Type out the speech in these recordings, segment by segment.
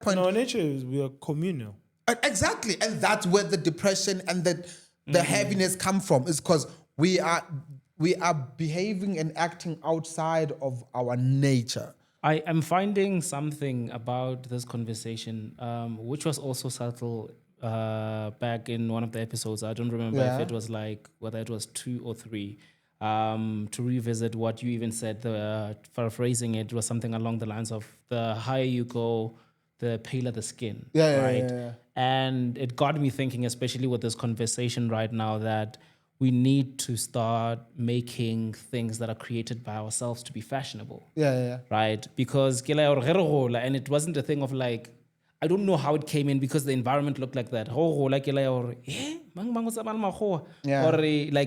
point. In our nature, we are communal. Exactly, and that's where the depression and the heaviness come from. Is because we are behaving and acting outside of our nature. I am finding something about this conversation, which was also subtle back in one of the episodes. I don't remember if it was like whether it was 2 or 3. To revisit what you even said, paraphrasing it was something along the lines of the higher you go, the paler the skin. Yeah. And it got me thinking, especially with this conversation right now, that we need to start making things that are created by ourselves to be fashionable. Yeah. Right? Because and it wasn't a thing of like, I don't know how it came in because the environment looked like that. Or like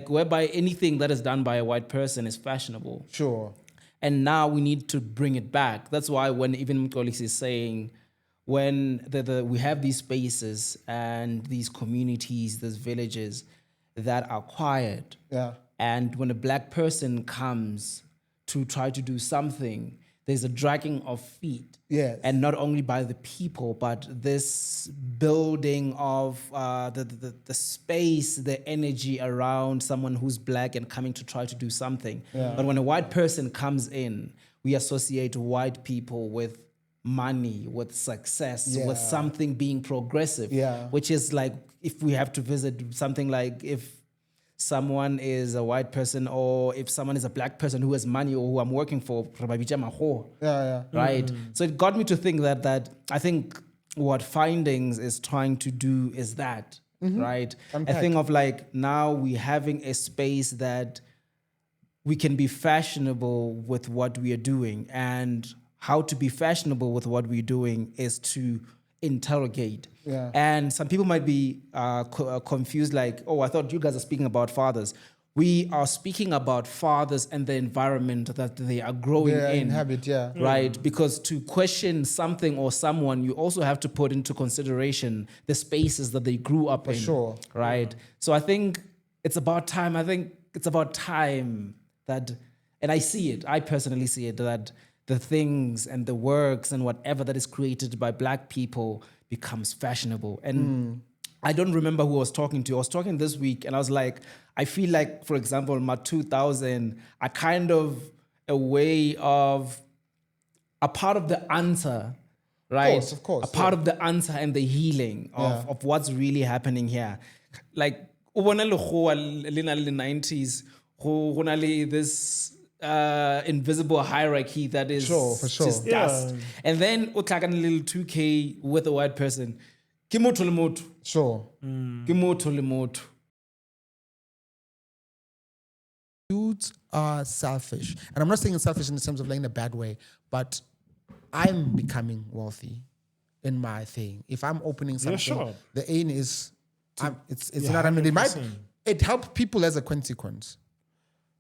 whereby anything that is done by a white person is fashionable. Sure. And now we need to bring it back. That's why when even Mkolis is saying, when we have these spaces and these communities, these villages that are quiet. Yeah. And when a black person comes to try to do something, there's a dragging of feet. Yes. And not only by the people, but this building of the space, the energy around someone who's black and coming to try to do something. Yeah. But when a white person comes in, we associate white people with money, with success, with something being progressive. Yeah. Which is like, if we have to visit something like if someone is a white person or if someone is a black person who has money or who I'm working for, Yeah. right? So it got me to think that I think what Findings is trying to do is that, right? Unpack. A thing of like, now we having a space that we can be fashionable with what we are doing, and how to be fashionable with what we're doing is to interrogate. Yeah. And some people might be confused, like, oh, I thought you guys are speaking about fathers. We are speaking about fathers and the environment that they are growing in. Inhabit, yeah. Right? Because to question something or someone, you also have to put into consideration the spaces that they grew up in. sure. Right? So I think it's about time. I think it's about time that, and I see it, I personally see it, that the things and the works and whatever that is created by black people becomes fashionable. And I don't remember who I was talking to. I was talking this week and I was like, I feel like, for example, my 2000 are kind of a way of a part of the answer, right? Of course. A part of the answer and the healing of what's really happening here. Like, ubona le goa le na le 90s, go na le this invisible hierarchy that is For sure. just dust. And then utlaka a little 2K with a white person. Ke motho le motho. Sure. Ke motho le motho. Dudes are selfish. And I'm not saying selfish in the terms of like in a bad way, but I'm becoming wealthy in my thing. If I'm opening something, sure. the aim is, it's Yeah, not, I mean, 100%. it helped people as a consequence,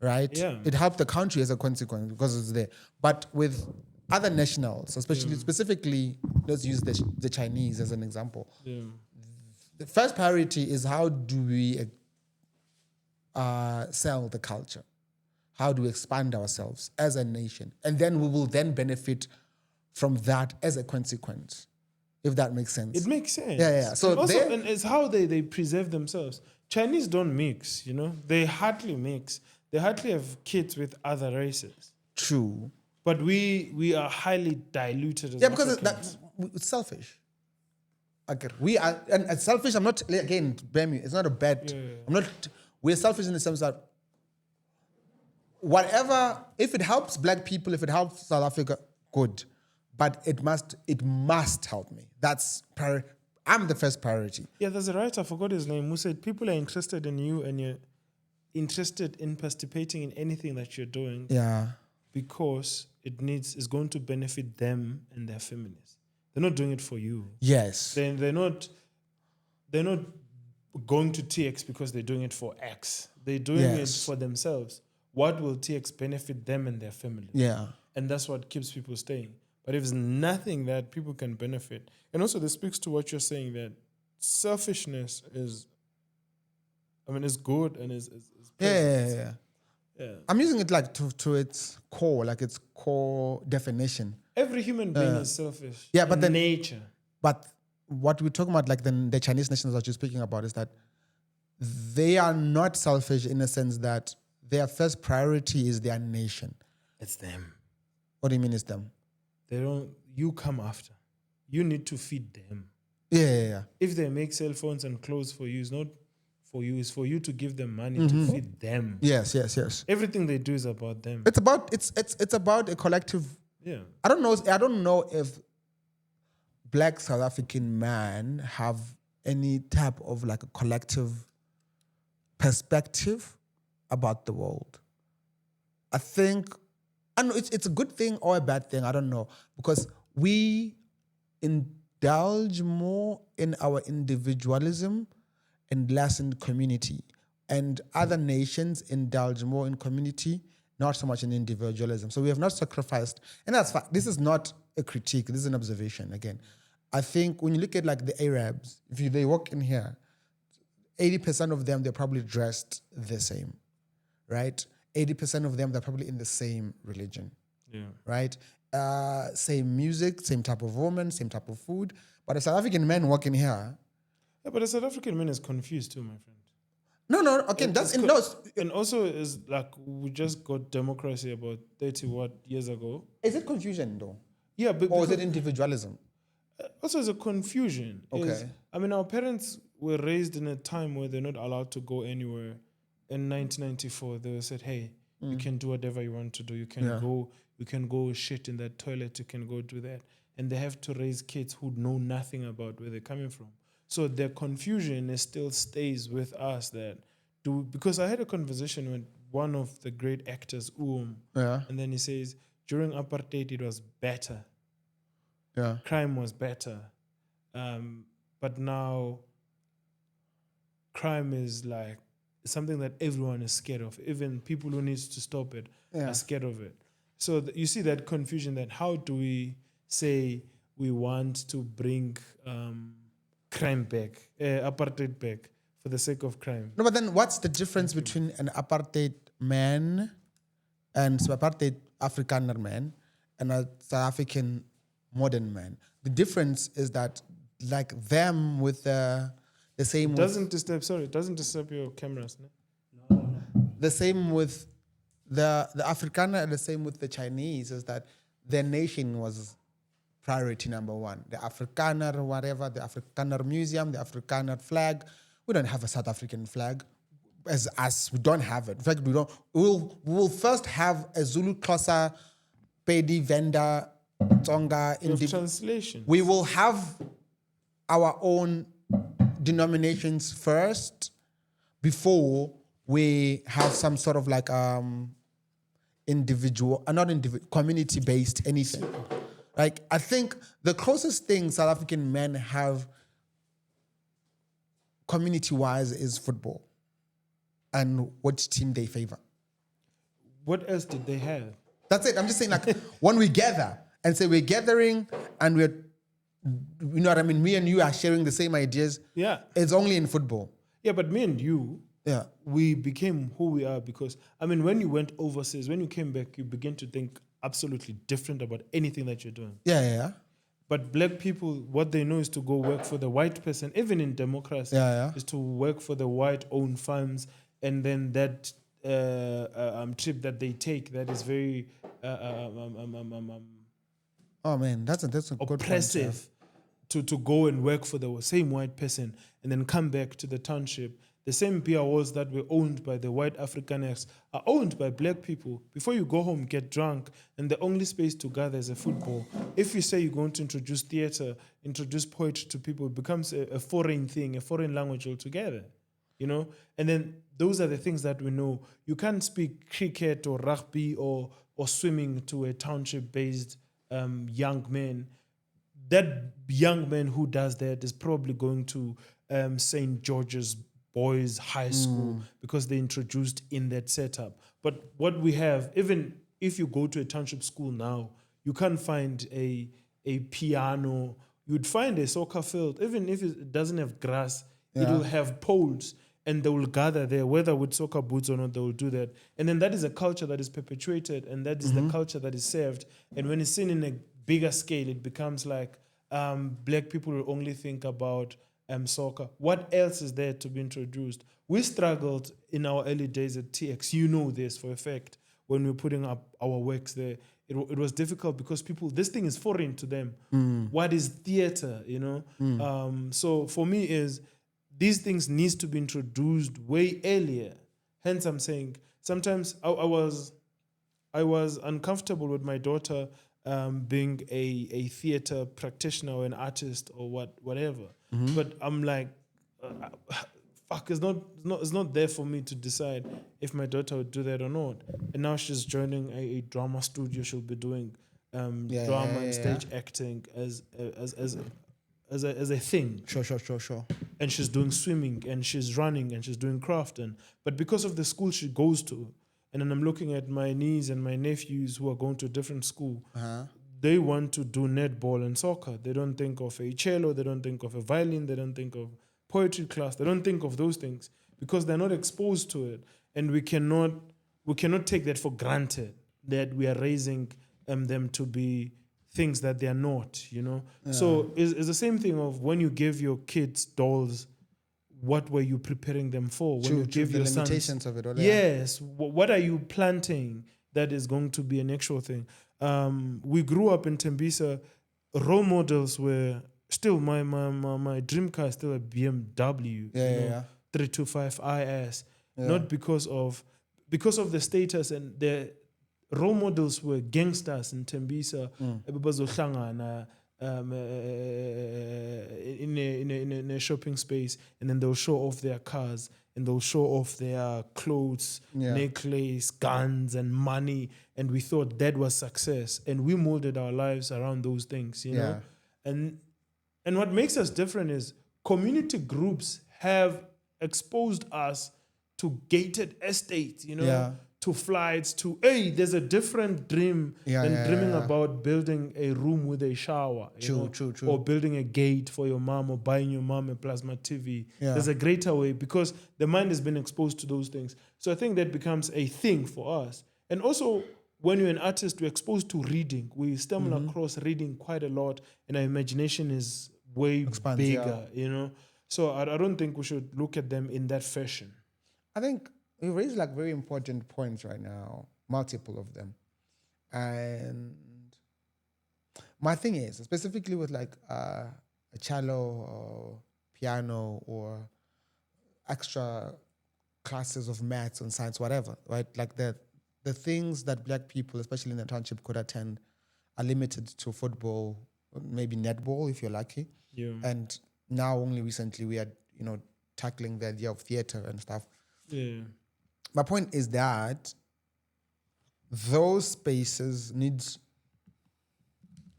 right? Yeah. It helped the country as a consequence because it's there. But with other nationals, especially, specifically, let's use the Chinese as an example. Yeah. The first priority is how do we sell the culture? How do we expand ourselves as a nation? And then we will then benefit from that as a consequence, if that makes sense. It makes sense. Yeah. So and also, they- and it's how they preserve themselves. Chinese don't mix, you know. They hardly mix. They hardly have kids with other races. True. But we are highly diluted as Yeah, because Africans. it's selfish. Okay. We are, and selfish, I'm not, again, bear me, it's not a bad, we're selfish in the sense that whatever, if it helps black people, if it helps South Africa, good. But it must help me. That's I'm the first priority. Yeah, there's a writer, I forgot his name, who said people are interested in you and you're interested in participating in anything that you're doing Yeah. because it's going to benefit them and their families. They're not doing it for you. Yes. They're not going to TX because they're doing it for X. They're doing it Yes. for themselves. What will TX benefit them and their families? Yeah. And that's what keeps people staying. But if there's nothing that people can benefit, and also this speaks to what you're saying, that selfishness is good and is Yeah. yeah. I'm using it like to its core, like its core definition. Every human being is selfish. Yeah, but in then- nature. But what we're talking about, like the Chinese nations that you're speaking about, is that they are not selfish in the sense that their first priority is their nation. It's them. What do you mean it's them? They don't. You come after. You need to feed them. Yeah. If they make cell phones and clothes for you, it's not for you. It's for you to give them money to feed them. Yes. Everything they do is about them. It's about a collective. Yeah. I don't know if Black South African men have any type of like a collective perspective about the world. I know it's a good thing or a bad thing, I don't know, because we indulge more in our individualism and less in community. And other nations indulge more in community, not so much in individualism. So we have not sacrificed, and that's fine. This is not a critique, this is an observation again. I think when you look at like the Arabs, they walk in here, 80% of them, they're probably dressed the same, right? 80% of them, they're probably in the same religion, right? Same music, same type of woman, same type of food. But a South African man walking here. Yeah, but a South African man is confused too, my friend. No. Okay, and also is like we just got democracy about 30 years ago. Is it confusion though? Yeah, but or is it individualism? Also, it's a confusion. Okay. Our parents were raised in a time where they're not allowed to go anywhere. In 1994, they were said, "Hey, you can do whatever you want to do. You can go shit in that toilet. You can go do that." And they have to raise kids who know nothing about where they're coming from. So their confusion still stays with us. Because I had a conversation with one of the great actors, and then he says during apartheid it was better. Yeah, crime was better, but now crime is like something that everyone is scared of. Even people who needs to stop it are scared of it. So you see that confusion. That how do we say we want to bring crime back, apartheid back, for the sake of crime? No, but then what's the difference between an apartheid man and apartheid Afrikaner man and a South African modern man? The difference is that, like them with the same. It doesn't disturb your cameras. No. The same with the Afrikaner and the same with the Chinese is that their nation was priority number one. The Afrikaner, whatever, the Afrikaner museum, the Afrikaner flag. We don't have a South African flag. As we don't have it. In fact, we'll first have a Zulu, Xhosa, Pedi, Venda, Tsonga. Translation. We will have our own denominations first before we have some sort of like community-based anything. Like, I think the closest thing South African men have community-wise is football and what team they favor. What else did they have? That's it. I'm just saying, like, when we gather and say we're gathering and we're, you know what I mean? Me and you are sharing the same ideas. Yeah. It's only in football. Yeah, but me and you, Yeah. we became who we are because, when you went overseas, when you came back, you began to think absolutely different about anything that you're doing. Yeah. But black people, what they know is to go work for the white person, even in democracy, is to work for the white-owned firms, and then that trip that they take, that is very Oh man, that's a good oppressive point, to go and work for the same white person and then come back to the township. The same beer walls that were owned by the white Afrikaners are owned by black people. Before you go home, get drunk, and the only space to gather is a football. If you say you're going to introduce theater, introduce poetry to people, it becomes a foreign thing, a foreign language altogether, you know? And then those are the things that we know. You can't speak cricket or rugby or swimming to a township-based young man. That young man who does that is probably going to St. George's Boys High School because they introduced in that setup. But what we have, even if you go to a township school now, you can't find a piano. You'd find a soccer field. Even if it doesn't have grass, it will have poles, and they will gather there, whether with soccer boots or not, they will do that. And then that is a culture that is perpetuated, and that is the culture that is served. And when it's seen in a bigger scale, it becomes like black people will only think about soccer. What else is there to be introduced? We struggled in our early days at TX. You know this for a fact. When we were putting up our works there, it was difficult because this thing is foreign to them. What is theater, So for me is these things needs to be introduced way earlier. Hence I'm saying sometimes I was uncomfortable with my daughter being a theater practitioner or an artist or whatever. But I'm like, fuck, it's not there for me to decide if my daughter would do that or not. And now she's joining a drama studio. She'll be doing drama and stage acting as a thing. Sure. And she's doing swimming and she's running and she's doing craft. But because of the school she goes to, and then I'm looking at my niece and my nephews who are going to a different school, they want to do netball and soccer. They don't think of a cello, they don't think of a violin, they don't think of poetry class, they don't think of those things because they're not exposed to it. And we cannot take that for granted, that we are raising them to be things that they are not, So it's the same thing of when you give your kids dolls, what were you preparing them for? When you give the your limitations sons, of it all. yes, what are you planting that is going to be an actual thing? We grew up in Tembisa. Role models were still my dream car is still a BMW, 325 IS. Not because of the status, and the role models were gangsters in Tembisa. In a shopping space, and then they'll show off their cars and they'll show off their clothes, necklace, guns, and money. And we thought that was success, and we molded our lives around those things, know. And what makes us different is community groups have exposed us to gated estates, to flights, to, hey, there's a different dream than dreaming about building a room with a shower. True. Or building a gate for your mom or buying your mom a plasma TV. There's a greater way because the mind has been exposed to those things. So I think that becomes a thing for us. And also, when you're an artist, we're exposed to reading. We stumble across reading quite a lot, and our imagination is way bigger, So I don't think we should look at them in that fashion. I think you raise like very important points right now, multiple of them. And my thing is, specifically with like a cello or piano or extra classes of maths and science, whatever, right? Like the things that black people, especially in the township, could attend are limited to football, maybe netball if you're lucky. Yeah. And now only recently we are, tackling the idea of theater and stuff. Yeah. My point is that those spaces need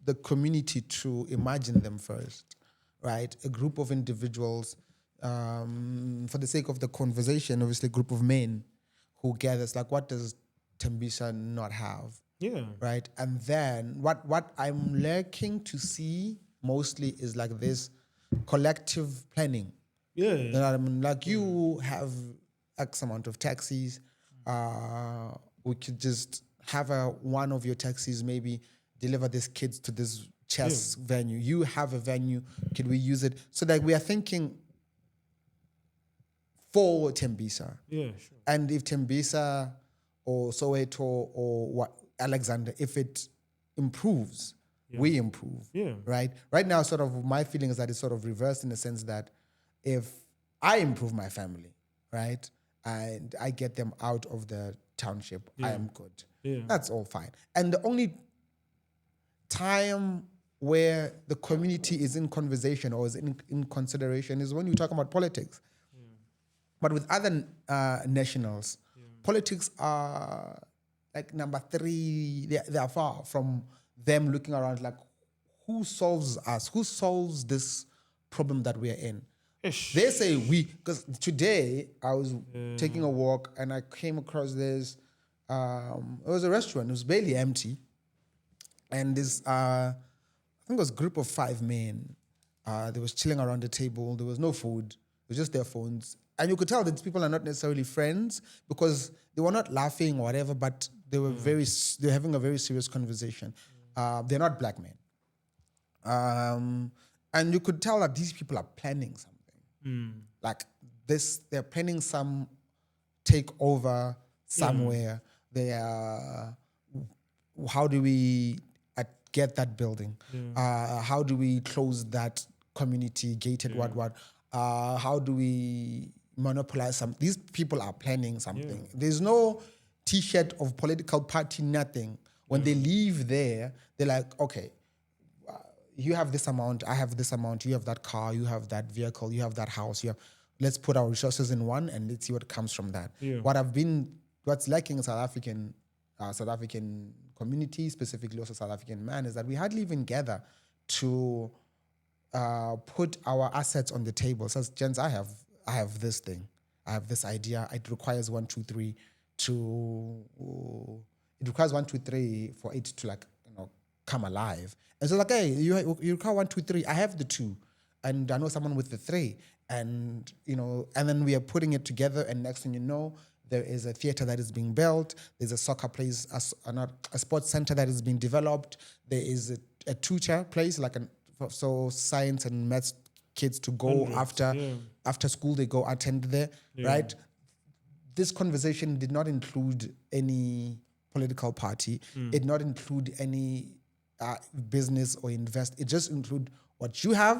the community to imagine them first, right? A group of individuals, for the sake of the conversation, obviously a group of men who gathers, like what does Tembisa not have? Yeah. Right? And then what I'm lurking to see mostly is like this collective planning. Yeah. You know what I mean? Like you have X amount of taxis. We could just have one of your taxis maybe deliver these kids to this chess venue. You have a venue. Could we use it? So that we are thinking for Tembisa. Yeah, sure. And if Tembisa or Soweto or what Alexander, if it improves, we improve. Yeah. Right? Right now, sort of my feeling is that it's sort of reversed in the sense that if I improve my family, right, and I get them out of the township, I am good. Yeah. That's all fine. And the only time where the community is in conversation or is in consideration is when you talk about politics. But with other nationals, politics are like number 3. They are far from them looking around like, who solves us? Who solves this problem that we are in? Ish. They say we, because today I was taking a walk and I came across this, it was a restaurant, it was barely empty. And this, I think it was a group of 5 men. They was chilling around the table. There was no food. It was just their phones. And you could tell that these people are not necessarily friends because they were not laughing or whatever, but they were they're having a very serious conversation. They're not black men. And you could tell that these people are planning something. Like this, they're planning some takeover somewhere. They are, how do we get that building? How do we close that community gated what? How do we monopolize some? These people are planning something. There's no T-shirt of political party, nothing. When they leave there, they're like, okay, you have this amount, I have this amount, you have that car, you have that vehicle, you have that house, let's put our resources in one and let's see what comes from that. What's lacking in South African community, specifically also South African man, is that we hardly even gather to put our assets on the table. So, gents, I have this thing, I have this idea. It requires 1, 2, 3 for it to come alive. And so hey, you require 1, 2, 3. I have the 2, and I know someone with the 3, and and then we are putting it together. And next thing you know, there is a theater that is being built. There's a soccer place, a sports center that is being developed. There is a tutor place, so science and maths kids to go after school. They go attend there, right? This conversation did not include any political party. It did not include any business or invest. It just include what you have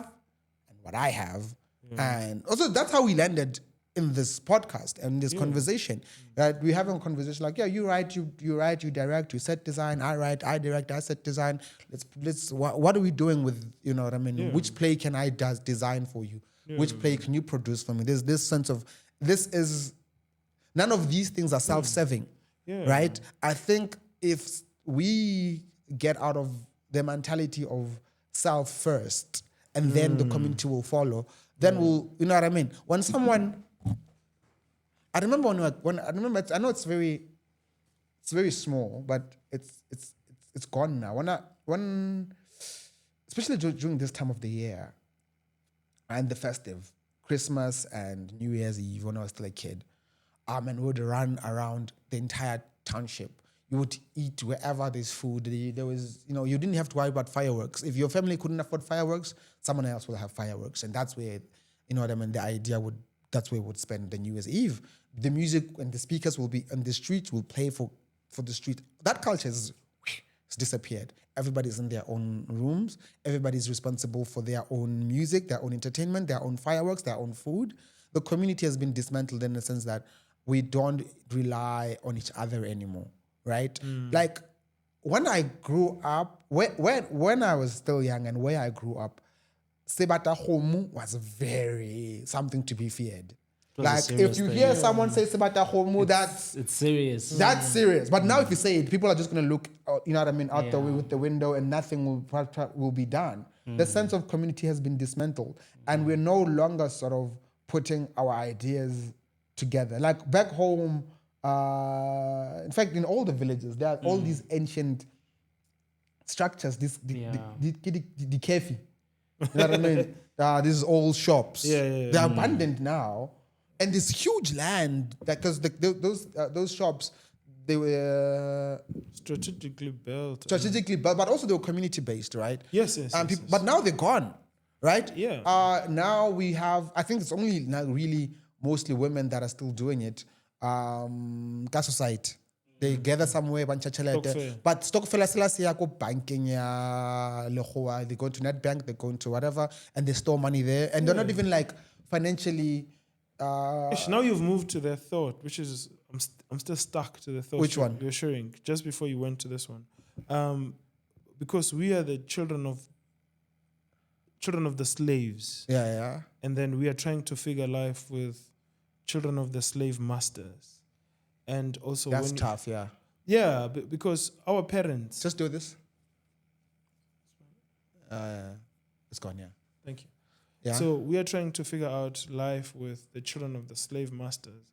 and what I have. And also that's how we landed in this podcast and this conversation. That we're having a conversation like, you write, you direct, you set design, I write, I direct, I set design. Let's what are we doing with, you know what I mean? Which play can I design for you? Which play can you produce for me? There's this sense of, none of these things are self-serving, right? I think if we get out of the mentality of self first and then the community will follow, then we'll, you know what I mean? When someone, I remember I know it's very small, but it's gone now. When especially during this time of the year and the festive, Christmas and New Year's Eve, when I was still a kid, and we would run around the entire township. You would eat wherever there's food. There was, you didn't have to worry about fireworks. If your family couldn't afford fireworks, someone else will have fireworks. And that's where, you know what I mean, the idea that's where we would spend the New Year's Eve. The music and the speakers will be on the street, will play for the street. That culture has disappeared. Everybody's in their own rooms. Everybody's responsible for their own music, their own entertainment, their own fireworks, their own food. The community has been dismantled in the sense that we don't rely on each other anymore. Right? Like when I grew up, when I was still young and where I grew up, Sebata Homu was very something to be feared. Like if you hear someone say Sebata Homu, it's serious. That's serious. But now if you say it, people are just going to look, you know what I mean, out the way with the window and nothing will be done. The sense of community has been dismantled and we're no longer sort of putting our ideas together. Like back home, in fact, in all the villages, there are all these ancient structures, the kefi. You know what I mean? These old shops. They're abandoned now. And this huge land, because those shops, they were strategically built, but also they were community-based, right? Yes. But now they're gone, right? Yeah. Now we have, I think it's only now really mostly women that are still doing it. Society. They gather somewhere, but Stokvel banking, they go to Netbank, they go into whatever, and they store money there, and they're not even like financially. Now you've moved to their thought, which is I'm still stuck to the thought. Which one? You're sharing just before you went to this one, because we are the children of the slaves. Yeah. And then we are trying to figure life with children of the slave masters, and also that's tough. Yeah, because our parents. Just do this. It's gone. Yeah. Thank you. Yeah. So we are trying to figure out life with the children of the slave masters,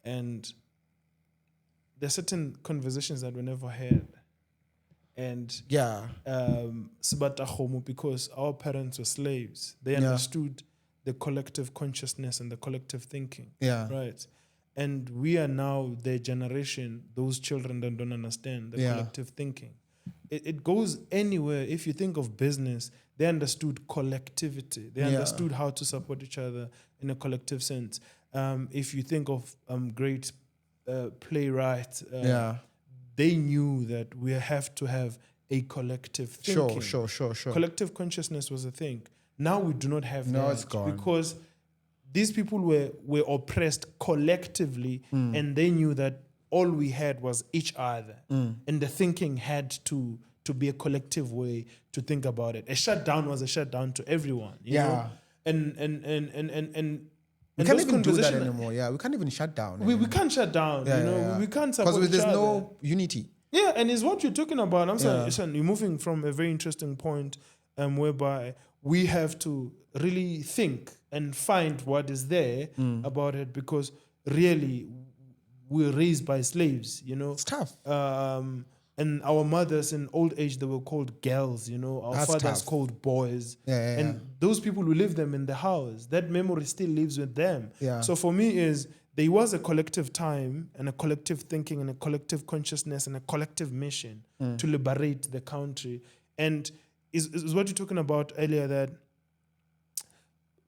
and there are certain conversations that we never had, and because our parents were slaves, they understood the collective consciousness and the collective thinking. Right. And we are now the generation, those children that don't understand the collective thinking. it goes anywhere. If you think of business, they understood collectivity. They Yeah. understood how to support each other in a collective sense. If you think of great playwrights, Yeah. they knew that we have to have a collective thinking. Sure. Collective consciousness was a thing. Now we do not have No, that it's gone. because these people were oppressed collectively, and they knew that all we had was each other, and the thinking had to be a collective way to think about it. A shutdown was a shutdown to everyone. You Yeah. know? And We can't those even do that conversations- anymore. Yeah, we can't even shut down. We can't shut down. Yeah, you know, yeah. we can't support Because each there's other. no unity. Yeah, and it's what you're talking about. I'm saying, Yeah. listen, you're moving from a very interesting point whereby we have to really think and find what is there about it, because really we're raised by slaves, you know. It's tough. And our mothers in old age, they were called girls, you know. Our That's fathers tough. called boys. Yeah. And those people who live them in the house, that memory still lives with them. Yeah. So for me is there was a collective time and a collective thinking and a collective consciousness and a collective mission to liberate the country. And is what you're talking about earlier, that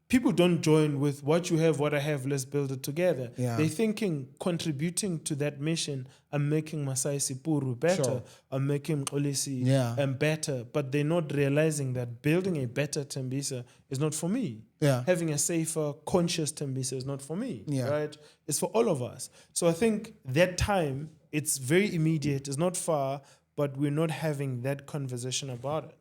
people don't join with what you have, what I have, let's build it together. Yeah. They're thinking, contributing to that mission, I'm making Masai Sipuru better, Sure. I'm making Xolisi Yeah. better, but they're not realizing that building a better Tembisa is not for me. Yeah. Having a safer, conscious Tembisa is not for me, Yeah. right? It's for all of us. So I think that time, it's very immediate, it's not far, but we're not having that conversation about it.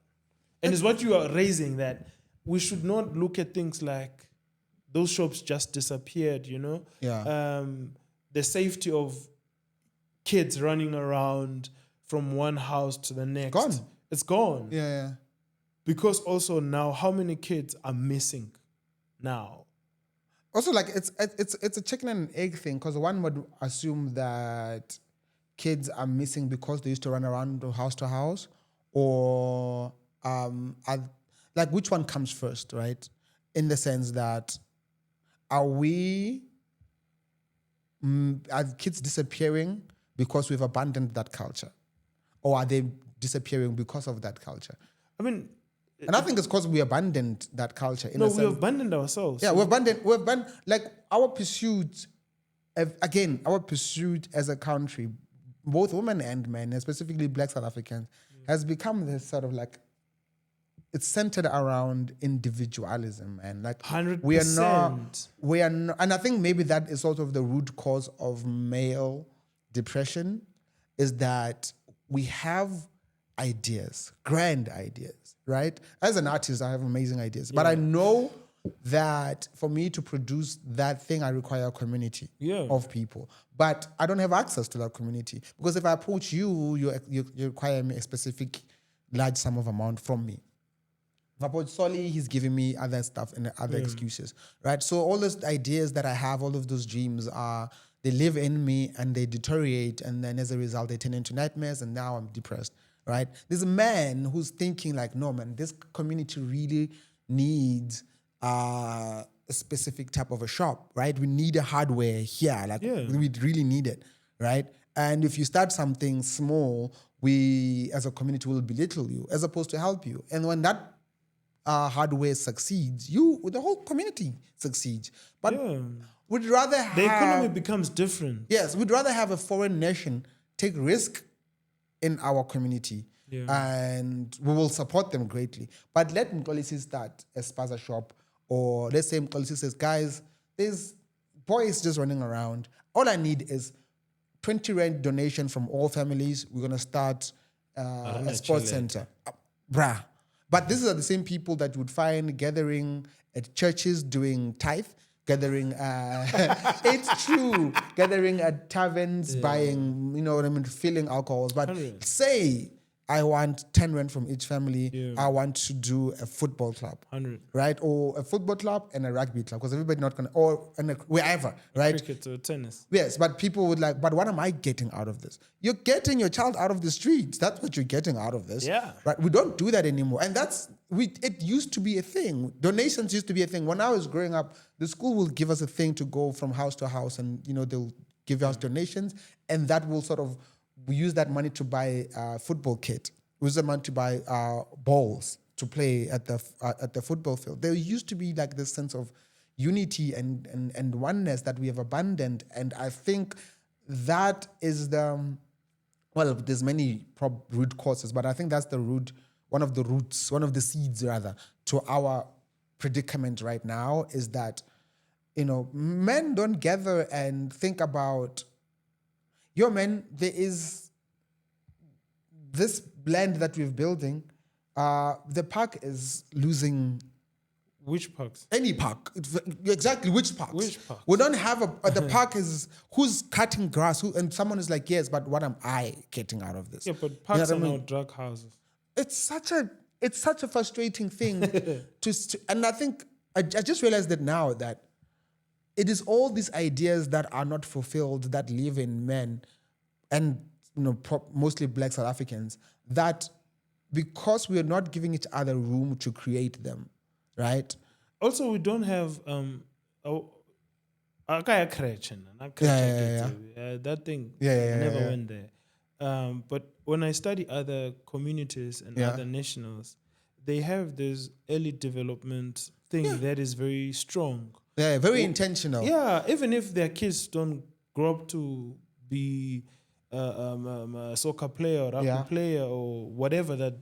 And it's what you are raising, that we should not look at things like those shops just disappeared, you know? Yeah. The safety of kids running around from one house to the next. Gone. It's gone. Yeah. Because also now, how many kids are missing now? Also, like it's a chicken and egg thing, because one would assume that kids are missing because they used to run around to house, or like which one comes first, right? In the sense that are kids disappearing because we've abandoned that culture, or are they disappearing because of that culture? I mean, And I think it's because we abandoned that culture. In no, a we sense. abandoned ourselves. Yeah, we've abandoned, like our pursuit, our pursuit as a country, both women and men, and specifically Black South Africans, has become this sort of like, it's centered around individualism, and like 100%. we are not, and I think maybe that is sort of the root cause of male depression, is that we have ideas, grand ideas, right? As an artist, I have amazing ideas, but I know that for me to produce that thing, I require a community of people. But I don't have access to that community, because if I approach you, you require me a specific large sum of amount from me. If I approach Solly, he's giving me other stuff and other excuses, right? So all those ideas that I have, all of those dreams they live in me and they deteriorate, and then as a result, they turn into nightmares, and now I'm depressed, right? There's a man who's thinking like, no, man, this community really needs a specific type of a shop, right? We need a hardware here, like we really need it, right? And if you start something small, we as a community will belittle you as opposed to help you. And when that hardware succeeds, the whole community succeeds. But we'd rather have... The economy becomes different. Yes, we'd rather have a foreign nation take risk in our community, and we will support them greatly. But let Mxolisi start a spaza shop, or let's say Mxolisi says, guys, there's boys just running around. All I need is 20 rand donation from all families. We're going to start a sports center. Bruh. But these are the same people that you would find gathering at churches doing tithe, gathering, it's true, gathering at taverns, buying, you know what I mean, filling alcohols. But say I want 10 rand from each family, I want to do a football club, 100. right? Or a football club and a rugby club, because everybody not going to, or wherever, right? Cricket or tennis. Yes, but people would like, but what am I getting out of this? You're getting your child out of the streets. That's what you're getting out of this. Yeah. Right? We don't do that anymore. And it used to be a thing. Donations used to be a thing. When I was growing up, the school will give us a thing to go from house to house, and, you know, they'll give us donations, and that will sort of, we use that money to buy a football kit. lose the money to buy balls to play at the football field. There used to be like this sense of unity and oneness that we have abandoned, and I think that is there's many root causes, but I think that's the root, one of the seeds rather, to our predicament right now, is that, men don't gather and think about, men, there is this land that we're building, the park is losing. Which parks? Any park. Exactly, which parks? Which parks? We don't have the park is, who's cutting grass? And someone is like, yes, but what am I getting out of this? Yeah, but parks what are I now mean? drug houses. It's such a frustrating thing and I think I just realized that now, that it is all these ideas that are not fulfilled that live in men and mostly Black South Africans, that because we are not giving each other room to create them, right? Also, we don't have that thing. Never went there. But when I study other communities and other nationals, they have this early development thing that is very strong. Yeah, very intentional. Yeah, even if their kids don't grow up to be a soccer player or rugby player or whatever that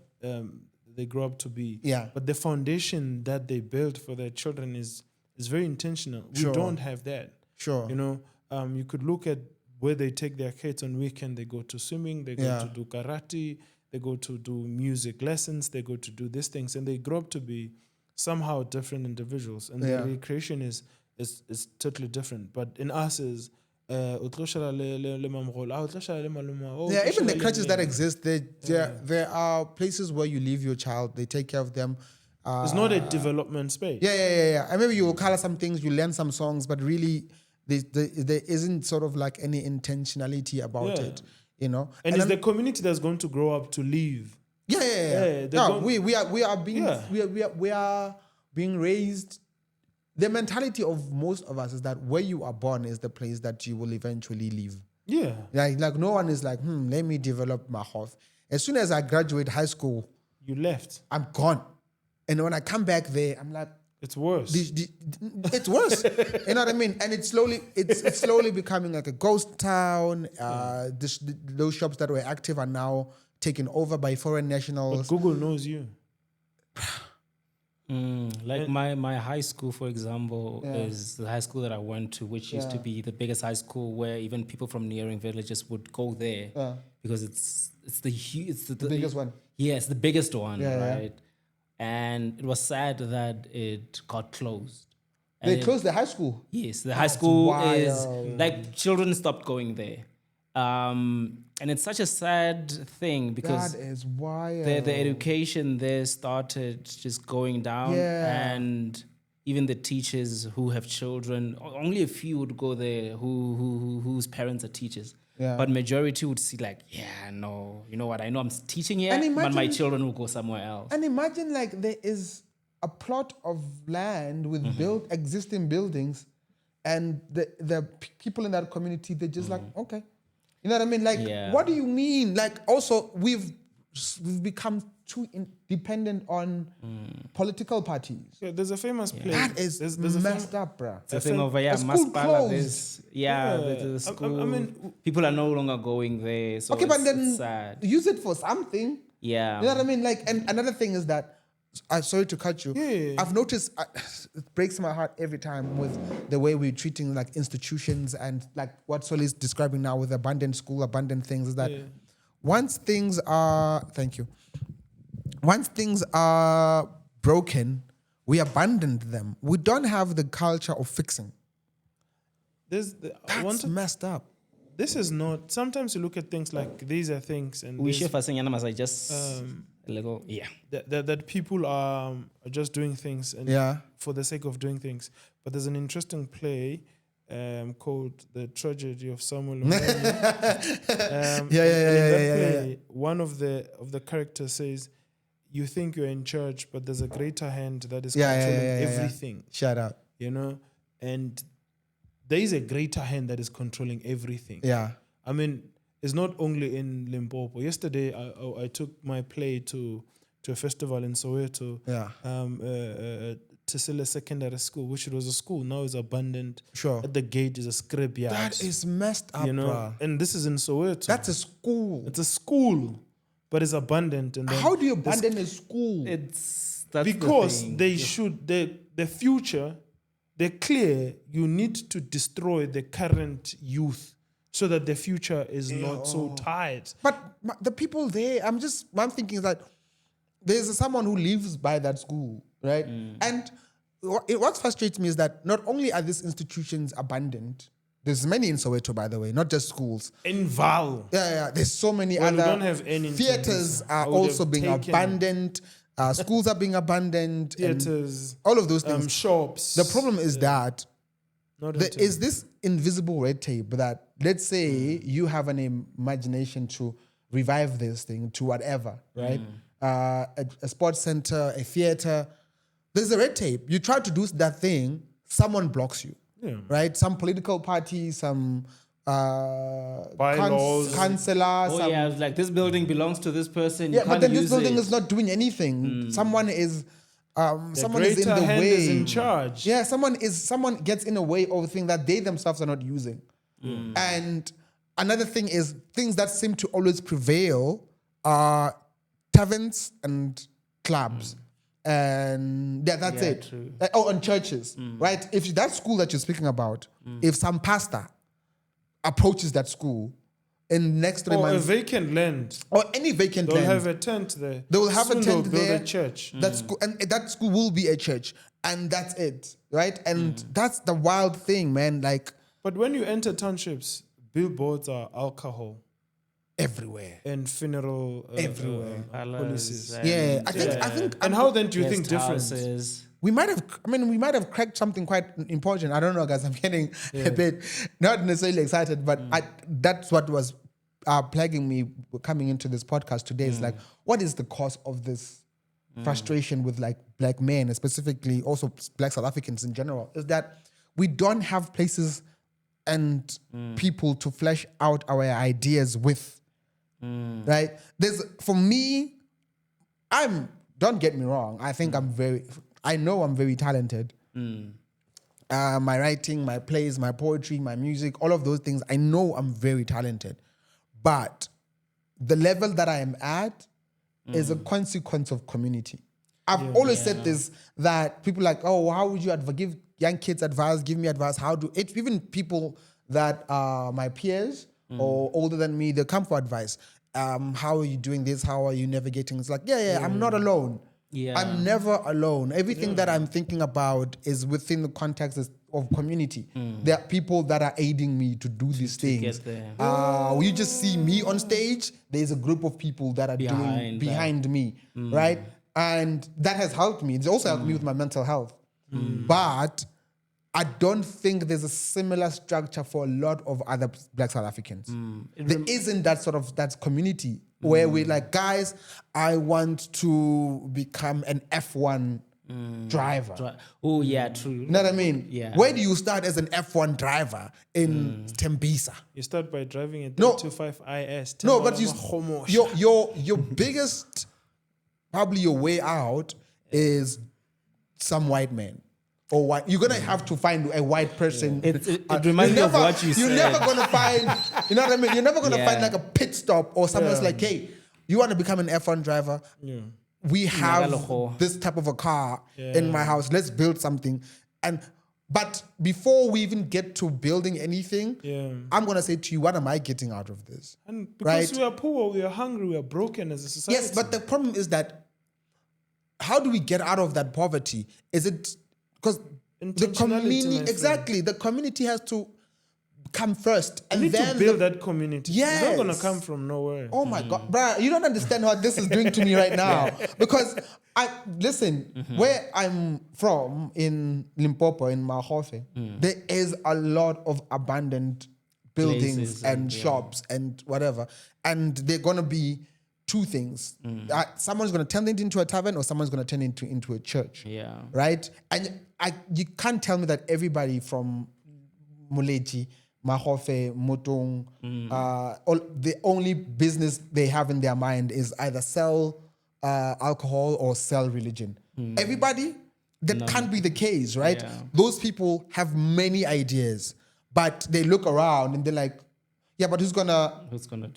they grow up to be. Yeah. But the foundation that they build for their children is very intentional. Sure. We don't have that. Sure. You could look at where they take their kids on weekend. They go to swimming, they go to do karate, they go to do music lessons, they go to do these things, and they grow up to be somehow different individuals. And the recreation is totally different. But in us is even the crutches that exist, there are places where you leave your child, they take care of them. It's not a development space. Yeah. And maybe you will color some things, you learn some songs, but really there isn't sort of like any intentionality about it, And it's the community that's going to grow up to live. Yeah. We are being raised. The mentality of most of us is that where you are born is the place that you will eventually live. Yeah. Like no one is like, let me develop my health. As soon as I graduate high school, you left. I'm gone. And when I come back there, I'm like, it's worse. It's worse. You know what I mean? And it's slowly becoming like a ghost town. Those shops that were active are now taken over by foreign nationals. But Google knows you. Like my high school, for example, is the high school that I went to, which used to be the biggest high school where even people from neighboring villages would go there because it's the biggest one. Yeah, it's the biggest one, right? And it was sad that it got closed. They closed the high school? Yes, the high school wild. is like children stopped going there. And it's such a sad thing because that is wild. The education there started just going down, and even the teachers who have children, only a few would go there whose parents are teachers. Yeah. But majority would see like, no, you know what? I know I'm teaching here, but my children will go somewhere else. And imagine like there is a plot of land with existing buildings, and the people in that community, they're just like, okay. You know what I mean? Like, what do you mean? Like, also, we've become too dependent on political parties. Yeah, there's a famous place. That is there's messed up, bruh. It's a thing over here. school Masipala, closed. there's a school. I mean, people are no longer going there. So Okay, but then it's sad. use it for something. Yeah. You know what I mean? Like, and another thing is that, sorry to cut you. Yeah. I've noticed it breaks my heart every time with the way we're treating like institutions and like what Sol is describing now with abandoned school, abandoned things, is that once things are broken, we abandoned them. We don't have the culture of fixing. That's messed up. This is not. Sometimes you look at things like these are things, and We should I just a little that people are just doing things and for the sake of doing things. But there's an interesting play called The Tragedy of Samuel Play, one of the characters says, "You think you're in charge, but there's a greater hand that is controlling everything." Shout out. And there is a greater hand that is controlling everything. Yeah. I mean, is not only in Limpopo. Yesterday, I took my play to a festival in Soweto. Yeah. Tesela Secondary School, which was a school, now is abandoned. Sure. At the gate is a scrapyard. That is messed up, you know, bruh. and this is in Soweto. That's a school. It's a school, but it's abandoned. And then How do you abandon a school? That's because the thing. they should the future, they're clear. You need to destroy the current youth so that the future is not so tired. But the people there, I'm thinking that there's someone who lives by that school, right? And what frustrates me is that not only are these institutions abandoned, there's many in Soweto, by the way, not just schools. In Val, Yeah, there's so many Well, we other don't have any in theaters Tembisa. are I would have also being taken- abandoned. Schools are being abandoned. and theaters, all of those things. shops. The problem is that Not there in is this invisible red tape that, let's say you have an imagination to revive this thing to whatever, right? A sports center, a theater. There's a red tape. You try to do that thing, someone blocks you, right? Some political party, some Bylaws. councillor, Oh some yeah, it's like this building belongs to this person. You yeah, but can't then this use building it. is not doing anything. Someone is The someone is in greater the hand way. is in charge. Yeah, someone gets in the way of a thing that they themselves are not using. And another thing is things that seem to always prevail are taverns and clubs. And yeah, that's Yeah, it. true. And churches, right? If that school that you're speaking about, if some pastor approaches that school in next 3 Or a months, vacant land. or any vacant They'll land, have a tent there. they will have Soon a they'll tent build there. a church. That school, and that school will be a church, and that's it, right? And that's the wild thing, man. Like But when you enter townships, billboards are alcohol everywhere. and funeral Everywhere. policies. Yeah, I think. And how then do you think Guest different? houses. We might have cracked something quite important. I don't know, guys. I'm getting a bit not necessarily excited, but that's what was plaguing me coming into this podcast today. Is like, what is the cause of this frustration with like black men, specifically also black South Africans in general? Is that we don't have places and people to flesh out our ideas with, right? For me, don't get me wrong. I think I know I'm very talented. My writing, my plays, my poetry, my music, all of those things, I know I'm very talented. But the level that I am at is a consequence of community. I've always said this, that people are like, oh, how would you give young kids advice, give me advice? Even people that are my peers or older than me, they come for advice. How are you doing this? How are you navigating? It's like, I'm not alone. Yeah. I'm never alone. Everything that I'm thinking about is within the context of community. There are people that are aiding me to do these things. get there. You just see me on stage, there's a group of people that are doing behind me, right? And that has helped me. It's also helped me with my mental health. But I don't think there's a similar structure for a lot of other black South Africans. There isn't that community where we're like, guys, I want to become an F1 driver. Oh yeah, true. You know what I mean? Yeah. Where do you start as an F1 driver in Tembisa? You start by driving a No. 325 IS. No, but your biggest, probably your way out is some white man. Or white. You're gonna have to find a white person. It reminds me of what you You're said. never gonna find, you know what I mean? You're never gonna find like a pit stop or someone's like, hey, you want to become an F1 driver? We have this type of a car in my house. Let's build something. But before we even get to building anything, I'm gonna say to you, what am I getting out of this? And because we are poor, we are hungry, we are broken as a society. Yes, but the problem is that how do we get out of that poverty? Is it because the Intentionality, community my friend. exactly the community has to come first, and you need then to build that community. It's not gonna Yes. come from nowhere. Oh my God, bruh, you don't understand what this is doing to me right now. Because where I'm from in Limpopo, in Mahofe, there is a lot of abandoned buildings Places and shops and whatever. And they're gonna be two things. Someone's gonna turn it into a tavern, or someone's gonna turn it into a church. Yeah. Right? And you can't tell me that everybody from Muleji, Mahofe, Mutung, the only business they have in their mind is either sell alcohol or sell religion. Everybody, that can't be the case, right? Yeah. Those people have many ideas, but they look around and they're like, yeah, but who's gonna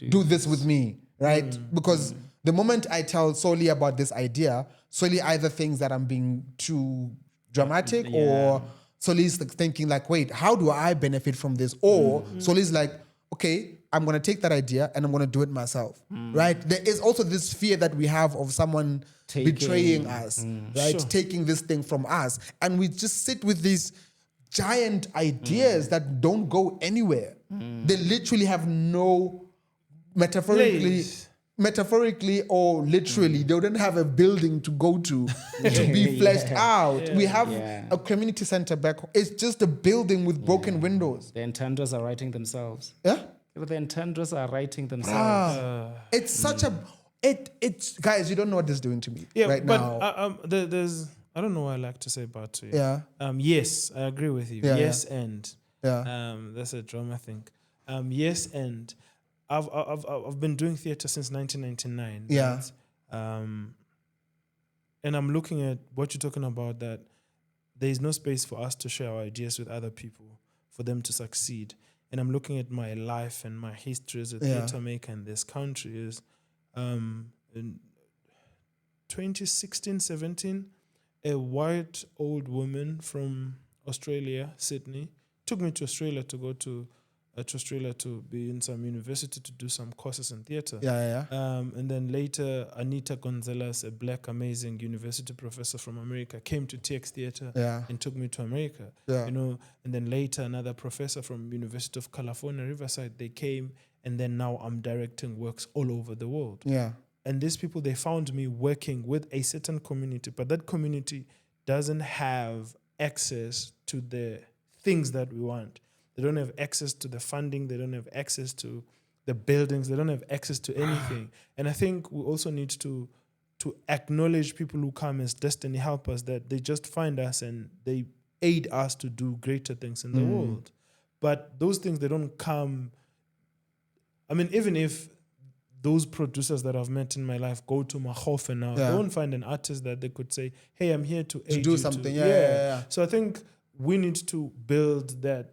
do this with me, right? Because the moment I tell Soli about this idea, Soli either thinks that I'm being too dramatic or Soli's like thinking like, wait, how do I benefit from this? Or Soli's like, okay, I'm gonna take that idea and I'm gonna do it myself, right? There is also this fear that we have of someone betraying us, right? Taking this thing from us. And we just sit with these giant ideas that don't go anywhere. They literally have no metaphorically or literally, they don't have a building to go to be fleshed out. We have a community center back home. It's just a building with broken windows. The intenders are writing themselves. Yeah? The intenders are writing themselves. It's such a... It's guys, you don't know what this is doing to me right but, now. There's I don't know what I like to say about to you. Yeah. Yes, I agree with you. Yeah, yes, and Yeah. that's a drama thing. Yes, and I've been doing theater since 1999. Yeah. right? And I'm looking at what you're talking about, that there is no space for us to share our ideas with other people for them to succeed. And I'm looking at my life and my history as a theater maker in this country is in 2016, 17, a white old woman from Australia, Sydney, took me to Australia to go to Australia to be in some university to do some courses in theater. And then later, Anita Gonzalez, a black amazing university professor from America, came to TX Theater and took me to America. You know, and then later another professor from University of California, Riverside, they came, and then now I'm directing works all over the world. And these people, they found me working with a certain community, but that community doesn't have access to the things that we want. They don't have access to the funding. They don't have access to the buildings. They don't have access to anything. And I think we also need to acknowledge people who come as destiny helpers, that they just find us and they aid us to do greater things in the world. But those things, they don't come. I mean, even if those producers that I've met in my life go to Mahofe now, they won't find an artist that they could say, hey, I'm here to aid do you something. So I think we need to build that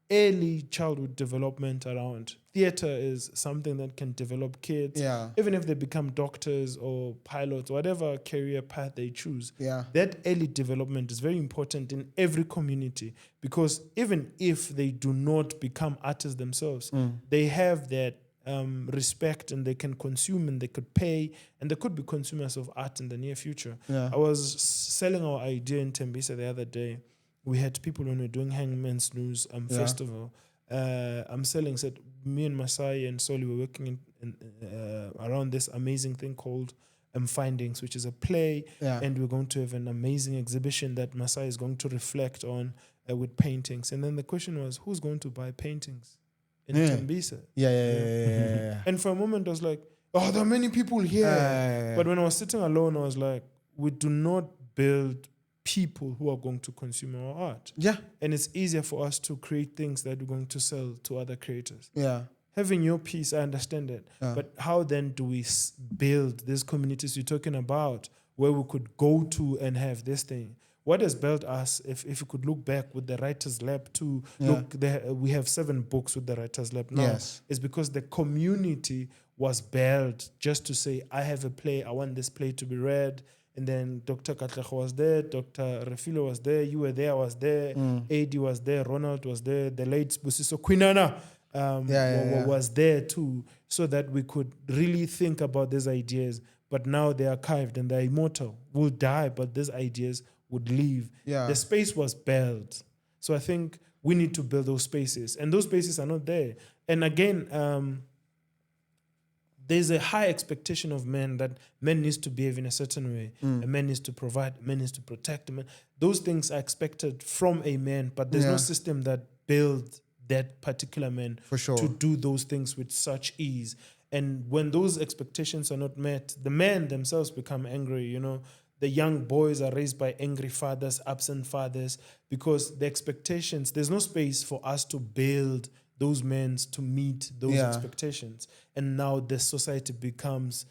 early childhood development around theater is something that can develop kids, even if they become doctors or pilots, whatever career path they choose. That early development is very important in every community, because even if they do not become artists themselves, they have that respect, and they can consume, and they could pay, and they could be consumers of art in the near future. I was selling our idea in Tembisa the other day. We had people when we were doing Hangman's News festival. I'm selling, said me and Masai and Soli were working in around this amazing thing called Findings, which is a play, and we're going to have an amazing exhibition that Masai is going to reflect on with paintings. And then the question was, who's going to buy paintings in Tembisa? And for a moment I was like, oh, there are many people here. But when I was sitting alone, I was like, we do not build people who are going to consume our art. And it's easier for us to create things that we're going to sell to other creators. Having your piece, I understand it. But how then do we build these communities you're talking about, where we could go to and have this thing? What has built us, if you could look back with the Writers Lab too, look, we have 7 books with the Writers Lab now, is because the community was built just to say, I have a play, I want this play to be read. And then Dr. Katlego was there, Dr. Refilo was there, you were there, I was there, AD was there, Ronald was there, the late Busiso Quinana was there too, so that we could really think about these ideas. But now they're archived and they're immortal. We'll die, but these ideas would live. The space was built. So I think we need to build those spaces. And those spaces are not there. And again, there's a high expectation of men that men needs to behave in a certain way. A man needs to provide, a man needs to protect. Those things are expected from a man, but there's no system that builds that particular man to do those things with such ease. And when those expectations are not met, the men themselves become angry, you know. The young boys are raised by angry fathers, absent fathers, because the expectations, there's no space for us to build those men to meet those Yeah. expectations, and now the society becomes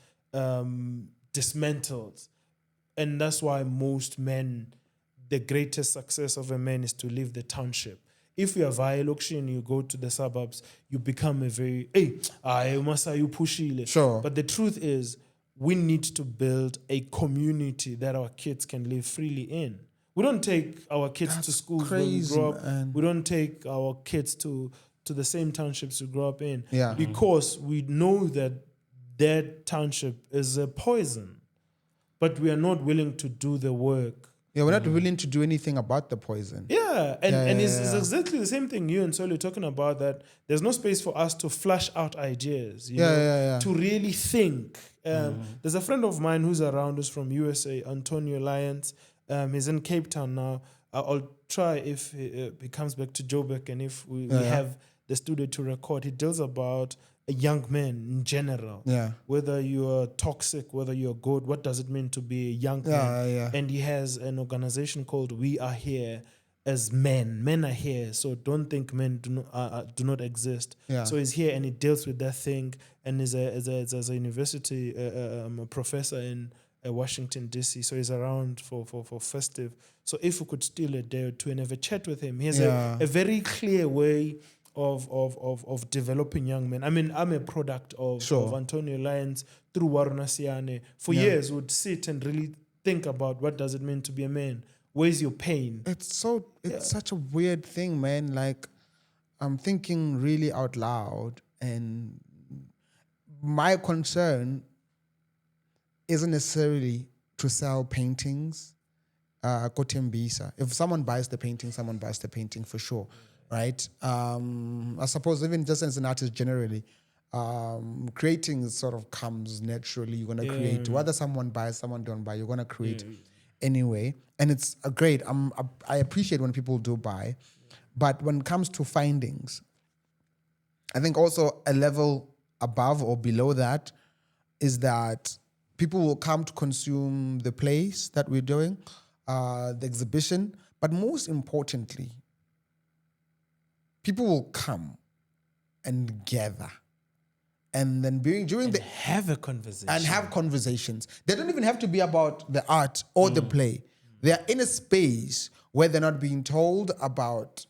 dismantled. And that's why most men, the greatest success of a man is to leave the township. If you are via and you go to the suburbs, you become a very, you pushile. Sure. But the truth is, we need to build a community that our kids can live freely in. We don't take our kids to schools where we crazy, grow up. man. We don't take our kids to the same townships we grew up in. Yeah. Because we know that that township is a poison. But we are not willing to do the work. Yeah, we're not willing to do anything about the poison. Yeah, and Yeah, it's yeah. exactly the same thing you and Soli talking about, that there's no space for us to flush out ideas, you Yeah, know, yeah, yeah. to really think. There's a friend of mine who's around, who's from USA, Antonio Lyons. He's in Cape Town now. I'll try if he comes back to Joburg, and if we have the studio to record. He deals about a young man in general. Yeah. Whether you're toxic, whether you're good, what does it mean to be a young man? Yeah. And he has an organization called We Are Here as Men. Men are here, so don't think men do not exist. Yeah. So he's here and he deals with that thing, and is a university a professor in Washington DC. So he's around for festive. So if we could steal a day or two and have a chat with him, he has Yeah. a very clear way of developing young men. I mean, I'm a product of Antonio Lyons through Waruna Siane. For years, would sit and really think about what does it mean to be a man. Where's your pain? It's such a weird thing, man. Like, I'm thinking really out loud, and my concern isn't necessarily to sell paintings. Kotembisa. If someone buys the painting, someone buys the painting for sure. Right? I suppose even just as an artist generally, creating sort of comes naturally. You're gonna create, whether someone buys, someone don't buy, you're gonna create anyway. And it's great. I appreciate when people do buy, but when it comes to findings, I think also a level above or below that is that people will come to consume the place that we're doing, the exhibition, but most importantly, people will come and gather, and then Have a conversation. and have conversations. They don't even have to be about the art or the play. They are in a space where they're not being told about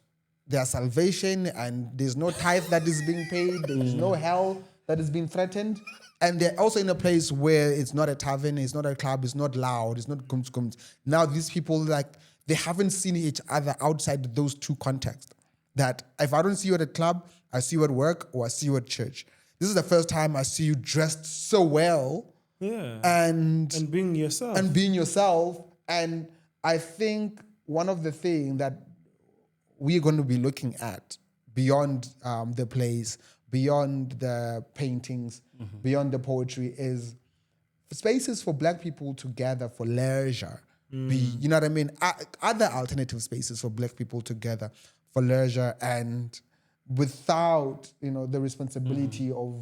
their salvation, and there's no tithe that is being paid. There's no hell that is being threatened. And they're also in a place where it's not a tavern, it's not a club, it's not loud, it's not gums. Now these people, like, they haven't seen each other outside those two contexts. That if I don't see you at a club, I see you at work or I see you at church. This is the first time I see you dressed so well. Yeah. And being yourself. and being yourself. And I think one of the things that we're going to be looking at beyond the plays, beyond the paintings, beyond the poetry, is spaces for Black people to gather for leisure. You know what I mean? Other alternative spaces for Black people to gather for leisure, and without, the responsibility of,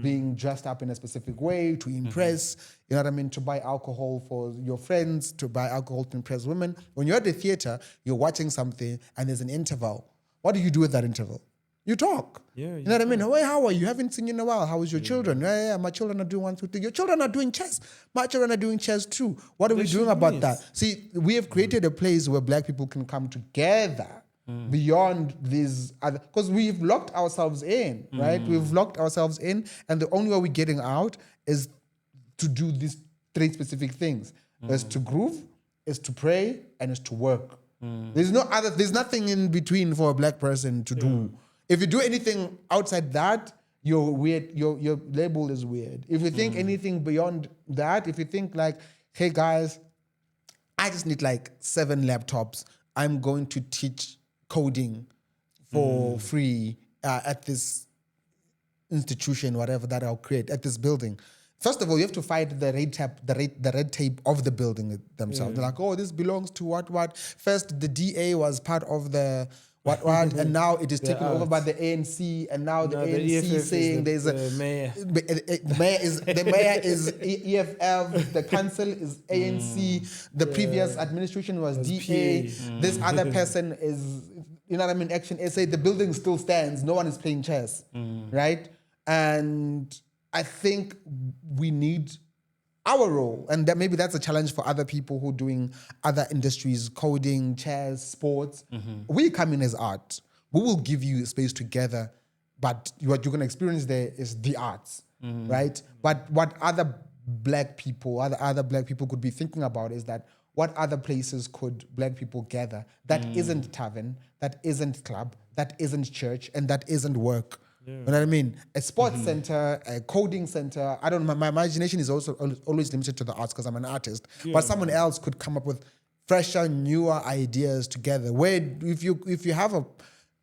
being dressed up in a specific way to impress, you know what I mean, to buy alcohol for your friends, to buy alcohol to impress women. When you're at the theater, you're watching something and there's an interval. What do you do with that interval? You talk. Yeah, you know what I mean? Hey, how are you? Haven't seen you in a while. How is your children? Yeah, my children are doing 1, 2, 3. Your children are doing chess. My children are doing chess too. What are we doing about that? See, we have created a place where Black people can come together beyond these other, because we've locked ourselves in, right? We've locked ourselves in, and the only way we're getting out is to do these 3 specific things. Is to groove, is to pray, and is to work. There's nothing in between for a Black person to do. If you do anything outside that, you're weird. Your label is weird. If you think anything beyond that, if you think like, hey guys, I just need like 7 laptops, I'm going to teach coding for free at this institution, whatever that I'll create at this building. First of all, you have to fight the red tape of the building themselves. They're like, oh, this belongs to what? First, the DA was part of the what, and now it is taken over by the ANC, and now the ANC EFF saying there's a mayor. The mayor is EFF, the council is ANC, the previous administration was DA, this other person is you know what I mean, Action SA, the building still stands. No one is playing chess, right? And I think we need our role, and that maybe that's a challenge for other people who are doing other industries, coding, chess, sports. We come in as art. We will give you a space together, but what you're going to experience there is the arts, right? But what other black people could be thinking about is that what other places could black people gather that isn't tavern, that isn't club, that isn't church, and that isn't work. You know what I mean? A sports center, a coding center. I don't know. My imagination is also always limited to the arts because I'm an artist. But someone else could come up with fresher, newer ideas together. Where if you have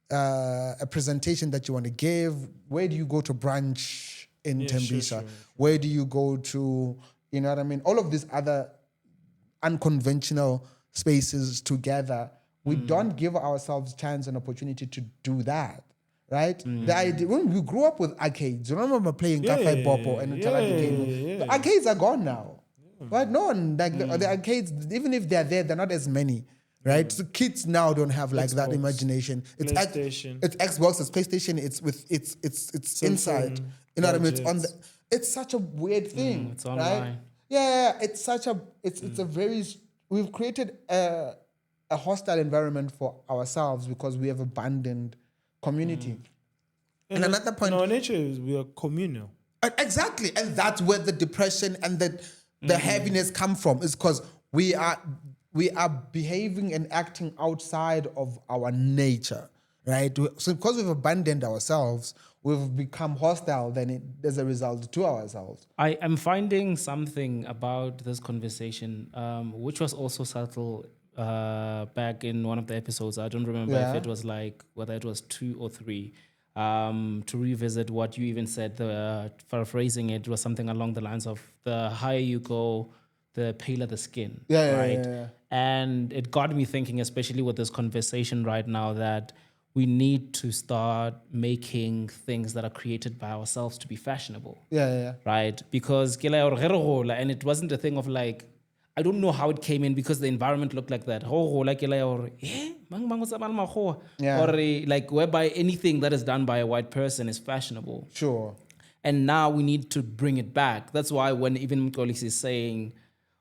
a presentation that you want to give, where do you go to brunch in Tembisa? Sure. Where do you go to? You know what I mean? All of these other unconventional spaces together. We don't give ourselves chance and opportunity to do that. Right? The idea, when we grew up with arcades, you remember playing Cafe Bopo and the arcades are gone now. Right? No one, like the arcades, even if they're there, they're not as many. Right? So kids now don't have like that imagination. It's PlayStation. It's Xbox, it's PlayStation, it's inside. You know what I mean? It's on the, it's such a weird thing. It's online. Right? Yeah, it's such a it's a very, we've created a hostile environment for ourselves because we have abandoned community. And another point, in our nature is we are communal. Exactly, and that's where the depression and the heaviness come from. Is because we are behaving and acting outside of our nature, right? So because we've abandoned ourselves, we've become hostile. Then as a result to ourselves. I am finding something about this conversation, which was also subtle back in one of the episodes. I don't remember if it was like whether it was 2 or 3. To revisit what you even said, paraphrasing it was something along the lines of the higher you go, the paler the skin. Right. And it got me thinking, especially with this conversation right now, that we need to start making things that are created by ourselves to be fashionable. Right? Because and it wasn't a thing of like, I don't know how it came in because the environment looked like that. Or like whereby anything that is done by a white person is fashionable. Sure. And now we need to bring it back. That's why when even Mkolix is saying,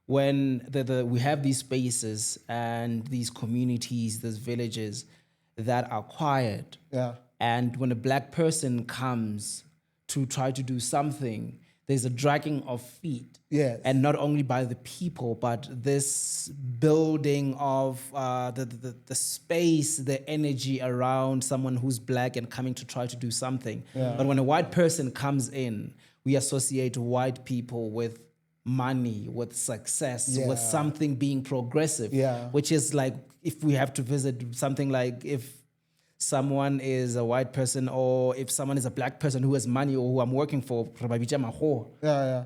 when we have these spaces and these communities, these villages that are quiet. And when a black person comes to try to do something, there's a dragging of feet. And not only by the people, but this building of the space, the energy around someone who's black and coming to try to do something. But when a white person comes in, we associate white people with money, with success, with something being progressive, which is like, if we have to visit something like if someone is a white person or if someone is a black person who has money or who I'm working for,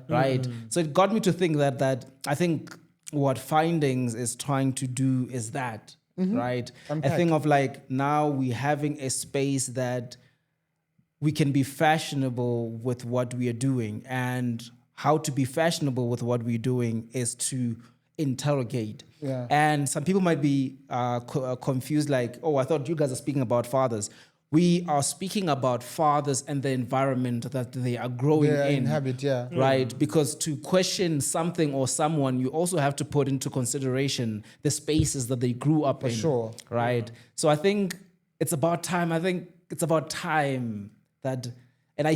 right? So it got me to think that I think what Findings is trying to do is that, right? A thing of like, now we having a space that we can be fashionable with what we are doing, and how to be fashionable with what we're doing is to interrogate. And some people might be confused, like, oh, I thought you guys are speaking about fathers. We are speaking about fathers and the environment that they are growing in. Inhabit, right? Because to question something or someone, you also have to put into consideration the spaces that they grew up in. Sure. Right? So I think it's about time. That, and I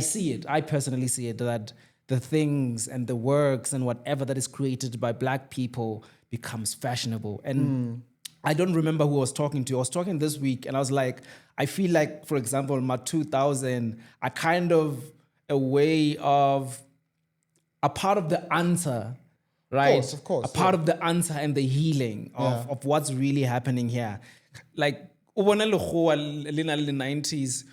personally see it, that the things and the works and whatever that is created by black people becomes fashionable. And I don't remember who I was talking to. I was talking this week and I was like, I feel like, for example, my 2000 are kind of a way of a part of the answer, right? Of course. A part of the answer and the healing of what's really happening here. Like, in the 90s,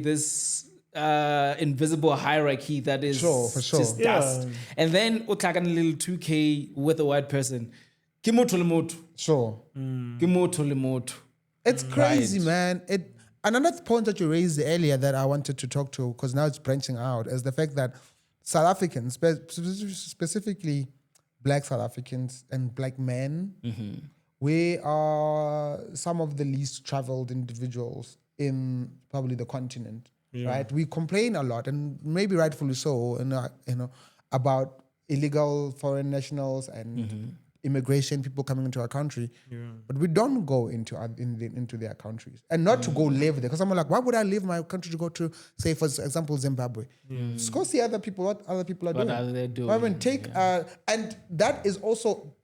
this invisible hierarchy that is just dust. And then like a little 2K with a white person. Sure. It's crazy, man. Another point that you raised earlier that I wanted to talk to, because now it's branching out, is the fact that South Africans, specifically black South Africans and black men, we are some of the least traveled individuals in probably the continent, right? We complain a lot, and maybe rightfully so, about illegal foreign nationals and immigration, people coming into our country, but we don't go into their countries, and not to go live there. Because I'm like, why would I leave my country to go to, say, for example, Zimbabwe? Just go see other people, what other people are doing. What are they doing? I mean, and that is also,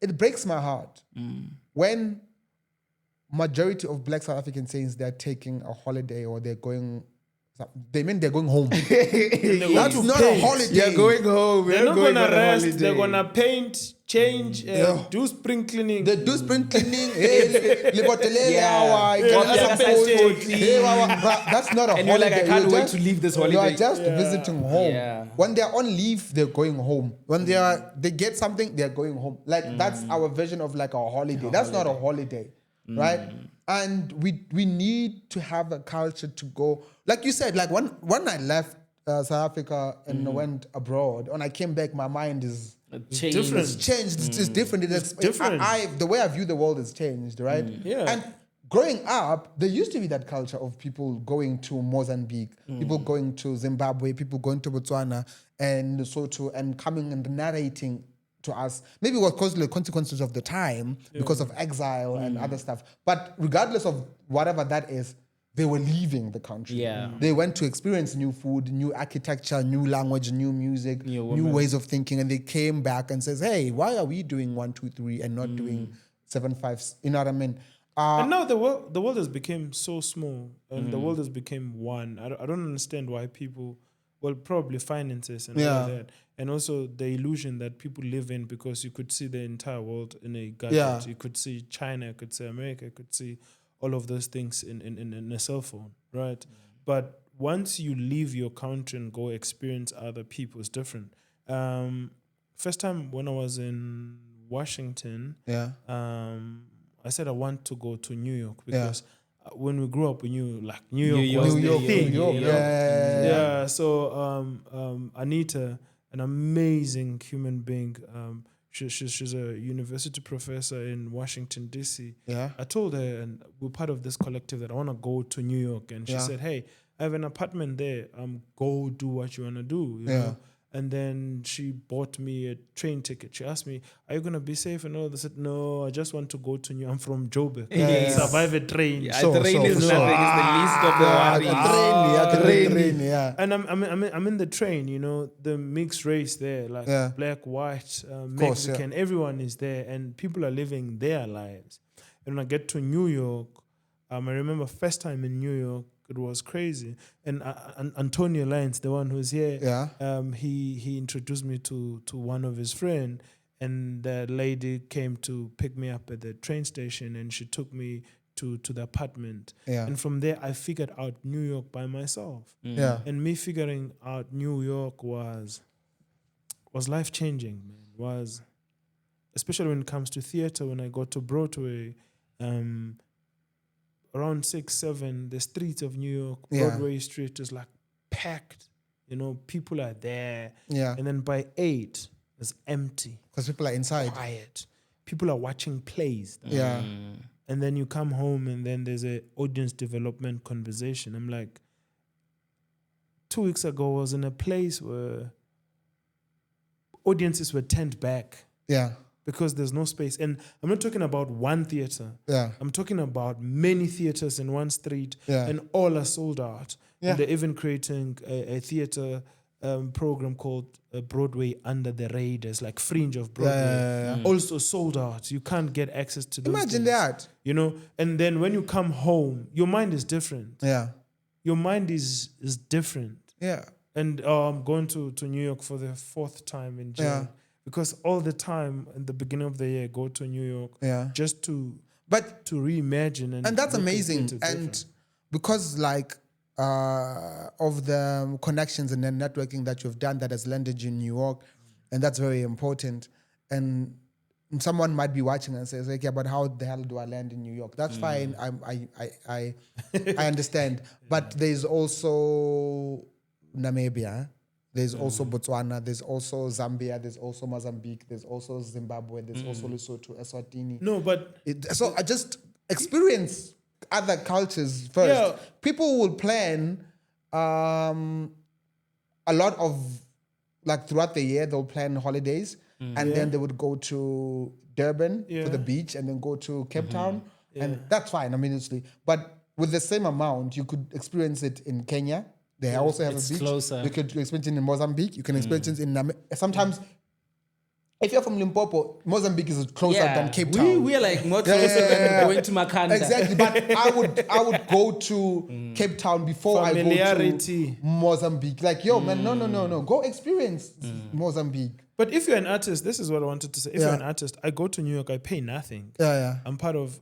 it breaks my heart when majority of Black South Africans saying they're taking a holiday or they're going. They mean they're going home. That's not a holiday. You're going home. They're not going gonna on a rest. holiday. They're gonna paint, change, do spring cleaning. They do spring cleaning. Libotelele Yeah. hour, you Walk can like ask a for- passport. But that's not a And you're holiday. like, I can't You're wait just- to leave this You are holiday. just visiting home. Yeah. When they're on leave, they're going home. When they get something, they're going home. Like that's our version of like a holiday. That's not a holiday, right? And we need to have a culture to go. Like you said, like when I left South Africa and went abroad, when I came back, my mind is Change. different. it's changed. It's different. It's different. The way I view the world has changed, right? Yeah. And growing up, there used to be that culture of people going to Mozambique, people going to Zimbabwe, people going to Botswana and Lesotho and coming and narrating to us. Maybe it was because of the consequences of the time, because of exile and other stuff. But regardless of whatever that is, they were leaving the country. Yeah. They went to experience new food, new architecture, new language, new music, New new women. ways of thinking. And they came back and says, hey, why are we doing 1, 2, 3 and not doing 7, 5? You know what I mean? And now the world has become so small, and the world has become one. I don't understand why people, well, probably finances and all that, and also the illusion that people live in, because you could see the entire world in a gadget. Yeah. You could see China, you could see America, you could see all of those things in a cell phone, right? But once you leave your country and go experience other people, it's different. First time when I was in Washington, I said I want to go to New York because when we grew up, we knew like New York was the thing. New York. you know? Yeah. So Anita, an amazing human being, she's a university professor in Washington D.C. Yeah. I told her, and we're part of this collective, that I want to go to New York, and she said, "Hey, I have an apartment there. Go do what you want to do." You know? And then she bought me a train ticket. She asked me, "Are you gonna be safe?" And all that. I said, "No, I just want to go to New. I'm from Joburg. Yes. Survive a train." Yeah, So- train so- is so- nothing. It's the least of the worries. Train. And I'm in the train, you know, the mixed race there, like black, white, course, Mexican, everyone is there, and people are living their lives. And when I get to New York, I remember first time in New York, it was crazy. And Antonio Lyons, the one who's here, he introduced me to one of his friends, and the lady came to pick me up at the train station, and she took me to the apartment. Yeah. And from there, I figured out New York by myself. Yeah. And me figuring out New York was life-changing, man. Was, especially when it comes to theater, when I got to Broadway, around 6, 7, the streets of New York, Broadway Street is like packed. You know, people are there. Yeah. And then by 8, it's empty, Because people are inside. quiet. People are watching plays. Yeah. And then you come home and then there's a audience development conversation. I'm like, 2 weeks ago I was in a place where audiences were turned back Yeah. because there's no space. And I'm not talking about one theater. Yeah. I'm talking about many theaters in one street, Yeah. and all are sold out. Yeah. And they're even creating a theater program called Broadway Under the Radars, like Fringe of Broadway. Yeah. Also sold out. You can't get access to those Imagine things, that. you know. And then when you come home, your mind is different. Yeah. Your mind is different. Yeah. And I'm going to New York for the 4th time in June. Yeah. Because all the time in the beginning of the year, I go to New York just to But reimagine. and that's look amazing. into And different. because like of the connections and the networking that you've done that has landed you in New York, and that's very important. And someone might be watching and says, "Okay, but how the hell do I land in New York?" That's fine. I understand. But there's also Namibia, There's also Botswana. There's also Zambia. There's also Mozambique. There's also Zimbabwe. There's also Lesotho, Eswatini. No, but So I just experience other cultures first. Yeah. People will plan a lot of, like throughout the year, they'll plan holidays and then they would go to Durban for the beach and then go to Cape Town. And that's fine, I mean, honestly. But with the same amount, you could experience it in Kenya. They also have It's a beach. closer. You could experience it in Mozambique. You can experience it in sometimes. If you're from Limpopo, Mozambique is closer than Cape Town. We are like more closer than going to Makanda. Exactly, but I would go to Cape Town before I go Familiarity. to Mozambique. Like, yo, man, no. Go experience Mozambique. But if you're an artist, this is what I wanted to say. If Yeah. you're an artist, I go to New York, I pay nothing. Yeah. I'm part of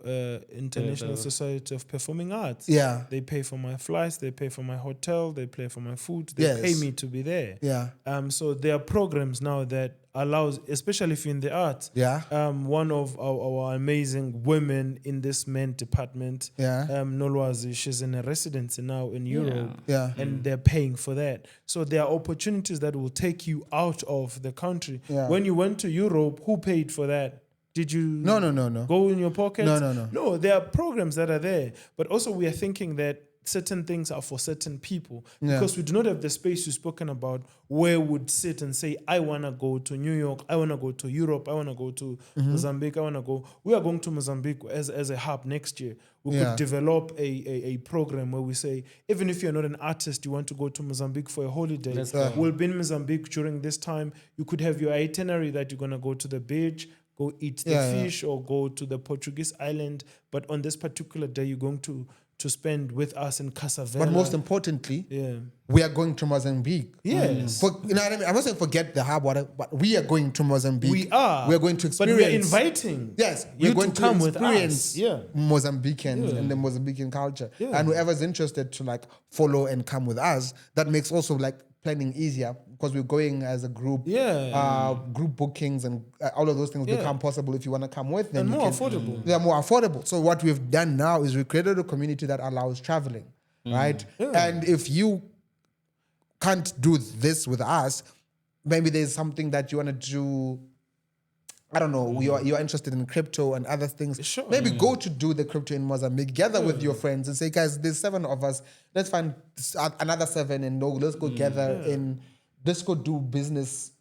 International Society of Performing Arts. Yeah. They pay for my flights, they pay for my hotel, they pay for my food, they Yes. pay me to be there. Yeah. So there are programs now that allows, especially if you're in the arts. Yeah. One of our amazing women in this men department, Yeah. Nolwazi, she's in a residency now in Europe. Yeah. And they're paying for that. So there are opportunities that will take you out of the country. Yeah. When you went to Europe, who paid for that? Did you No. go in your pocket? No. No, there are programs that are there. But also we are thinking that certain things are for certain people. Yeah. Because we do not have the space you've spoken about where would sit and say, I want to go to New York, I want to go to Europe, I want to go to Mozambique, I want to go. We are going to Mozambique as a hub next year. We Yeah. could develop a program where we say, even if you're not an artist, you want to go to Mozambique for a holiday, Let's go. we'll be in Mozambique during this time. You could have your itinerary that you're going to go to the beach, go eat the Yeah, yeah. fish, or go to the Portuguese island. But on this particular day, you're going to spend with us in Casavela. But most importantly, yeah. we are going to Mozambique. Yes. You know what I mean? I'm not saying forget the hub, whatever, but we are going to Mozambique. We are. We are going to But experience. we are inviting. Yes, you we're going to come with experience us. Yeah. Mozambicans and the Mozambican culture. Yeah. And whoever's interested to like follow and come with us, that makes also like planning easier because we're going as a group. Yeah. Group bookings and all of those things Yeah. become possible if you want to come with them. And you more can- affordable. They are more affordable. So what we've done now is we created a community that allows traveling, right? Yeah. And if you can't do this with us, maybe there's something that you want to do. I don't know. You're interested in crypto and other things. Sure. Maybe go to do the crypto in Mozambique. Gather with your friends and say, guys, there's 7 of us. Let's find another 7 and let's go gather in. Let's go do business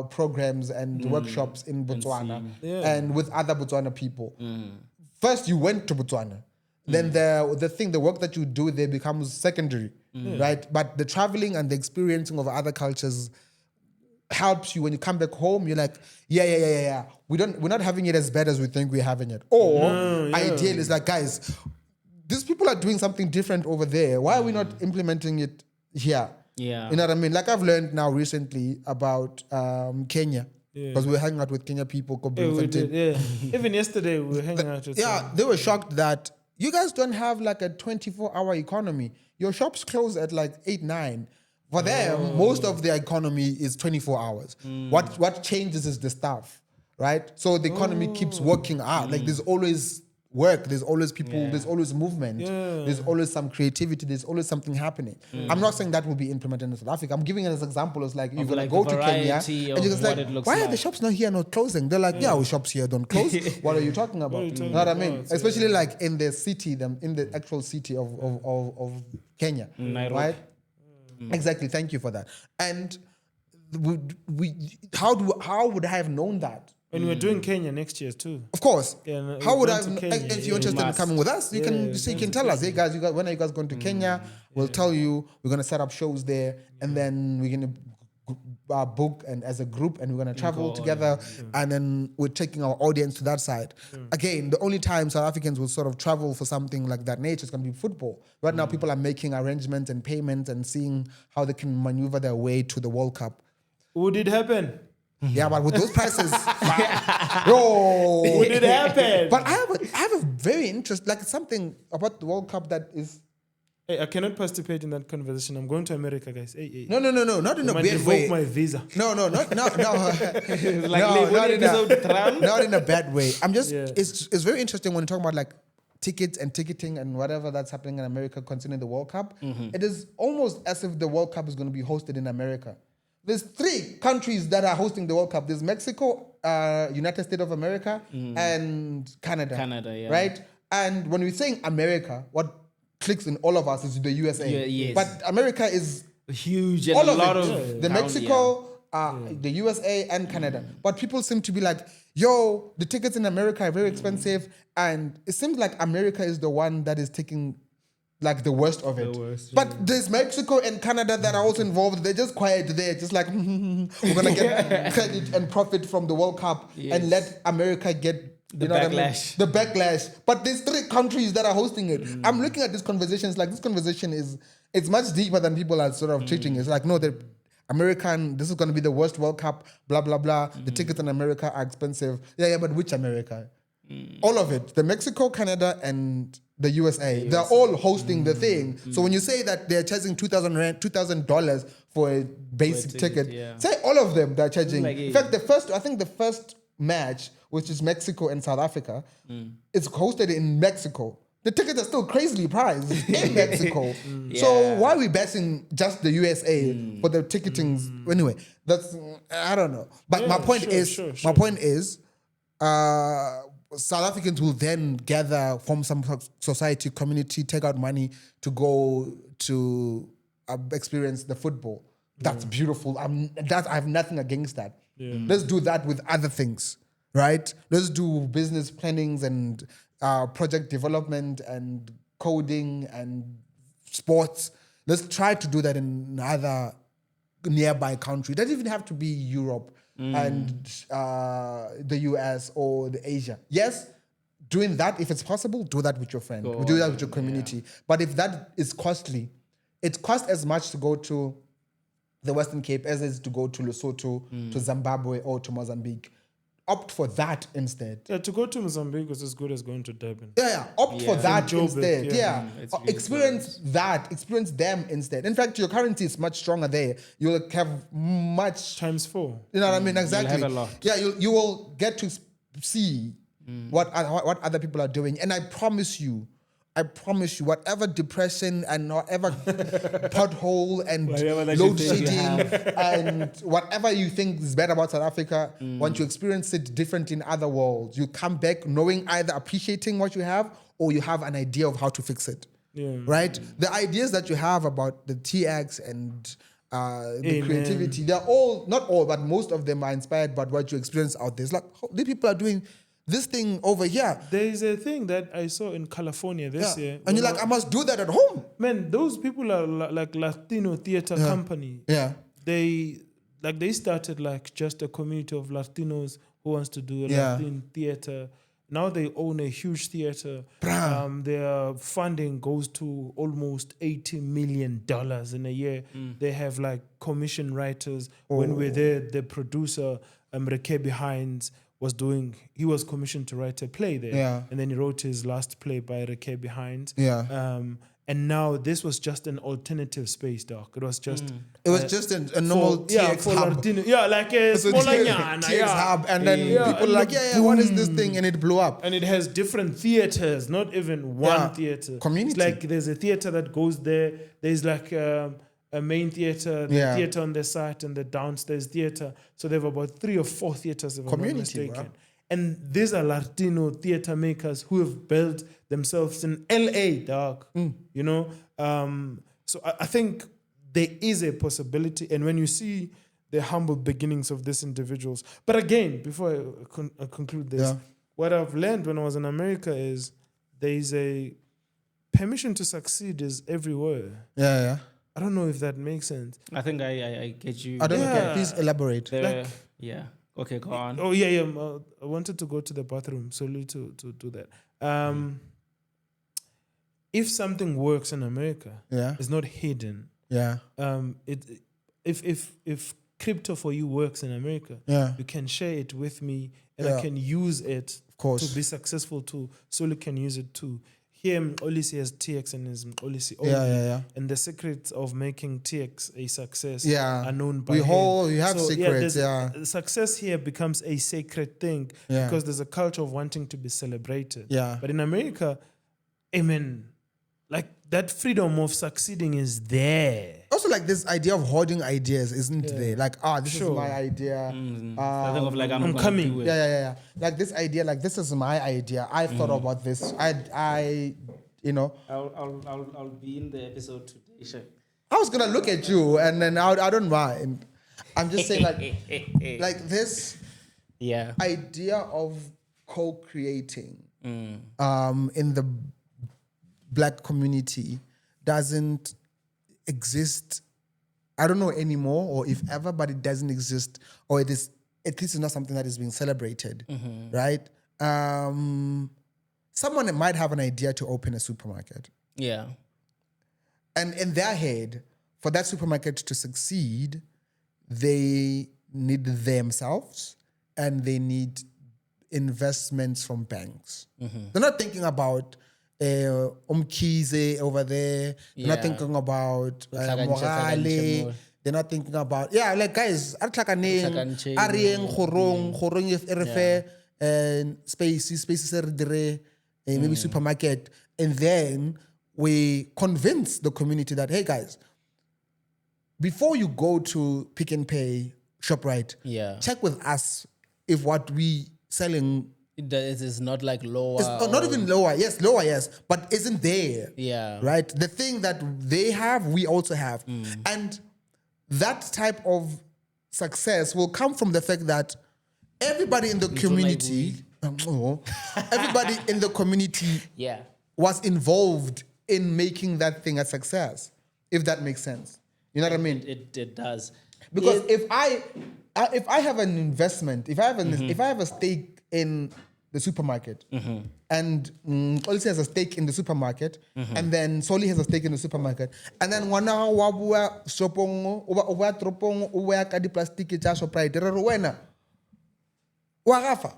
programs and workshops in Botswana and with other Botswana people. First, you went to Botswana. Then the work that you do there becomes secondary, right? But the traveling and the experiencing of other cultures helps you when you come back home. You're like, yeah. We're not having it as bad as we think we're having it. Or ideally, it's like, guys, these people are doing something different over there. Why are we not implementing it here? Yeah. You know what I mean? Like I've learned now recently about Kenya because we were hanging out with Kenya people. Yeah, we did, yeah. Even yesterday, we were hanging out with some. They were shocked that you guys don't have like a 24-hour economy. Your shops close at like 8, 9. For them, most of their economy is 24 hours. What changes is the staff, right? So the economy keeps working out. Like there's always work, there's always people, there's always movement, there's always some creativity, there's always something happening. I'm not saying that will be implemented in South Africa. I'm giving it as an example. It's like you're gonna like go the to Kenya and variety you're of just what like, it looks why are the like. shops not here not closing? They're like, our shops here don't close. What are you talking about? You know what I mean? about? Especially like in the city, in the actual city of Kenya, Nairobi. right? Exactly. Thank you for that. And how would I have known that? And we're doing Kenya next year too. Of course. Yeah, no, How we're would I going have? to Kenya. If you're interested in must. coming with us, you can Yeah, you can tell us, hey guys, when are you guys going to Kenya? We'll tell you. We're gonna set up shows there, and then we're gonna book and as a group, and we're gonna travel together, and then we're taking our audience to that side. Again, the only time South Africans will sort of travel for something like that nature is gonna be football. Right now, people are making arrangements and payments and seeing how they can maneuver their way to the World Cup. Would it happen? Yeah, but with those prices, bro. Would it happen? But I have a very interest, like something about the World Cup that is Hey, I cannot participate in that conversation. I'm going to America, guys. Hey. no, not in a Might bad revoke way. my visa. No, not Like not in Trump. not in a bad way. I'm just Yeah. it's very interesting when you talk about like tickets and ticketing and whatever that's happening in America concerning the World Cup. It is almost as if the World Cup is going to be hosted in America. there's 3 countries that are hosting the World Cup. There's Mexico, United States of America, and Canada. Canada, yeah. Right? And when we're saying America, what clicks in all of us is the USA. Yes. But America is Huge and all a of lot it. of The Mexico, the USA, and Canada. But people seem to be like, yo, the tickets in America are very expensive. And it seems like America is the one that is taking like the worst of it. But there's Mexico and Canada that are also involved. They're just quiet there, just like we're gonna get credit and profit from the World Cup and let America get The what I mean? backlash. The backlash. But there's 3 countries that are hosting it. I'm looking at these conversations like this conversation it's much deeper than people are sort of treating it. It's like, no, the American, this is going to be the worst World Cup, blah, blah, blah. The tickets in America are expensive. Yeah, but which America? All of it. The Mexico, Canada, and the USA. They're all hosting the thing. So when you say that they're charging $2,000 for a basic ticket, say all of them they're charging. Like, in fact, the first match, which is Mexico and South Africa, it's hosted in Mexico. The tickets are still crazily priced in Mexico. So why are we bashing just the USA for the ticketing? Anyway, that's I don't know. But my point is, South Africans will then gather from some society, community, take out money to go to experience the football. That's beautiful. I have nothing against that. Let's do that with other things, right? Let's do business plannings and project development and coding and sports. Let's try to do that in other nearby country. It doesn't even have to be Europe and the US or the Asia. Yes, doing that, if it's possible, do that with your friend. Do that with your community. But if that is costly, it costs as much to go to the Western Cape as it is to go to Lesotho, to Zimbabwe, or to Mozambique. Opt for that instead. Yeah, to go to Mozambique was as good as going to Durban. Opt for that Joburg, instead. It's Experience that. Experience them instead. In fact, your currency is much stronger there. You'll have much Times 4. You know what I mean? Exactly. You'll have a lot. Yeah, you will get to see what other people are doing, and I promise you, whatever depression and whatever pothole and load shedding and whatever you think is bad about South Africa, once you experience it different in other worlds, you come back knowing either appreciating what you have or you have an idea of how to fix it. Right? The ideas that you have about the TX and the creativity, they're all, not all, but most of them are inspired by what you experience out there. It's like, these people are doing this thing over here. There is a thing that I saw in California this year. And you're like, I must do that at home. Man, those people are like Latino theater company. Yeah. They started like just a community of Latinos who wants to do Latin theater. Now they own a huge theater. Their funding goes to almost $80 million in a year. They have like commission writers. When we're there, the producer, Rekebi Hines, he was commissioned to write a play there. And then he wrote his last play by Rekebi Hines. And now this was just an alternative space, doc. It was just a normal TX hub. Latino, like a smaller TX hub. And then people are like, what is this thing? And it blew up. And it has different theaters, not even one theater. Community. It's like there's a theater that goes there. There's like a main theater, the theater on the side, and the downstairs theater. So they have about 3 or 4 theaters, if I'm not mistaken. Bro. And these are Latino theater makers who have built themselves in LA, dog. You know? So I think there is a possibility. And when you see the humble beginnings of these individuals. But again, before I conclude this, what I've learned when I was in America is there is a permission to succeed is everywhere. I don't know if that makes sense. I think I get you. I don't know. Please elaborate. Okay, go on. Oh, yeah. I wanted to go to the bathroom solely to do that. If something works in America, it's not hidden. If crypto for you works in America, you can share it with me and I can use it to be successful too. Soli can use it too. Here, Mxolisi has TX and is Mxolisi only. And the secrets of making TX a success are known by him. We have secrets, Success here becomes a sacred thing because there's a culture of wanting to be celebrated. But in America, like that freedom of succeeding is there. Also, like this idea of hoarding ideas isn't there. Like, this is my idea. I think of like I'm gonna coming. do it. Yeah. Like this idea, like this is my idea. I thought about this. I, you know, I'll be in the episode today. Sure. I was gonna look at you, and then I don't mind. I'm just saying, like this Yeah. idea of co-creating in the Black community doesn't exist. I don't know anymore, or if ever, but it doesn't exist, or it is at least not something that is being celebrated, right? Someone might have an idea to open a supermarket, Yeah. and in their head, for that supermarket to succeed, they need themselves and they need investments from banks. They're not thinking about Umkize over there. They're not Yeah. thinking about Tlhakantshe, Morale. They're not thinking about, like guys, Tlhakantshe, Arieng, Khorong if refer spaces maybe supermarket. And then we convince the community that, hey guys, before you go to Pick and Pay, ShopRite, Yeah. check with us if what we selling It is not like lower. is not even lower. Yes, lower, yes, but isn't there. Yeah. Right? The thing that they have, we also have. And that type of success will come from the fact that everybody in the community, everybody in the community Yeah. was involved in making that thing a success, if that makes sense. You know what I mean? It does. Because if I have an investment, if I have a stake in the supermarket, and Olisi has a stake in the supermarket, and then Soli has a stake in the supermarket, and then wana wa bua shopong o ba tropong o ya ka di plastic tsa ShopRite re re wena wa gafa.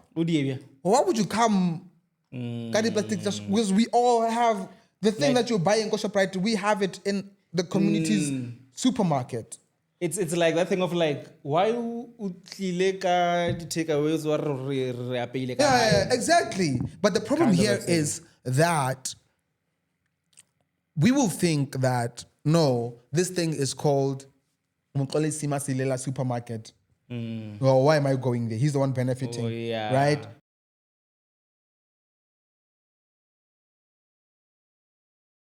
Why would you come ka di plastic tsa, because we all have the thing that you're buying ko ShopRite, we have it in the community's supermarket. It's like that thing of like, why u tlile ka di takeaways wa re apeile ka hae? Yeah, exactly. But the problem Kind of here a thing. is that we will think that no, this thing is called Mokole Sima Silela Supermarket. Well, why am I going there? He's the one benefiting, Oh, yeah. right?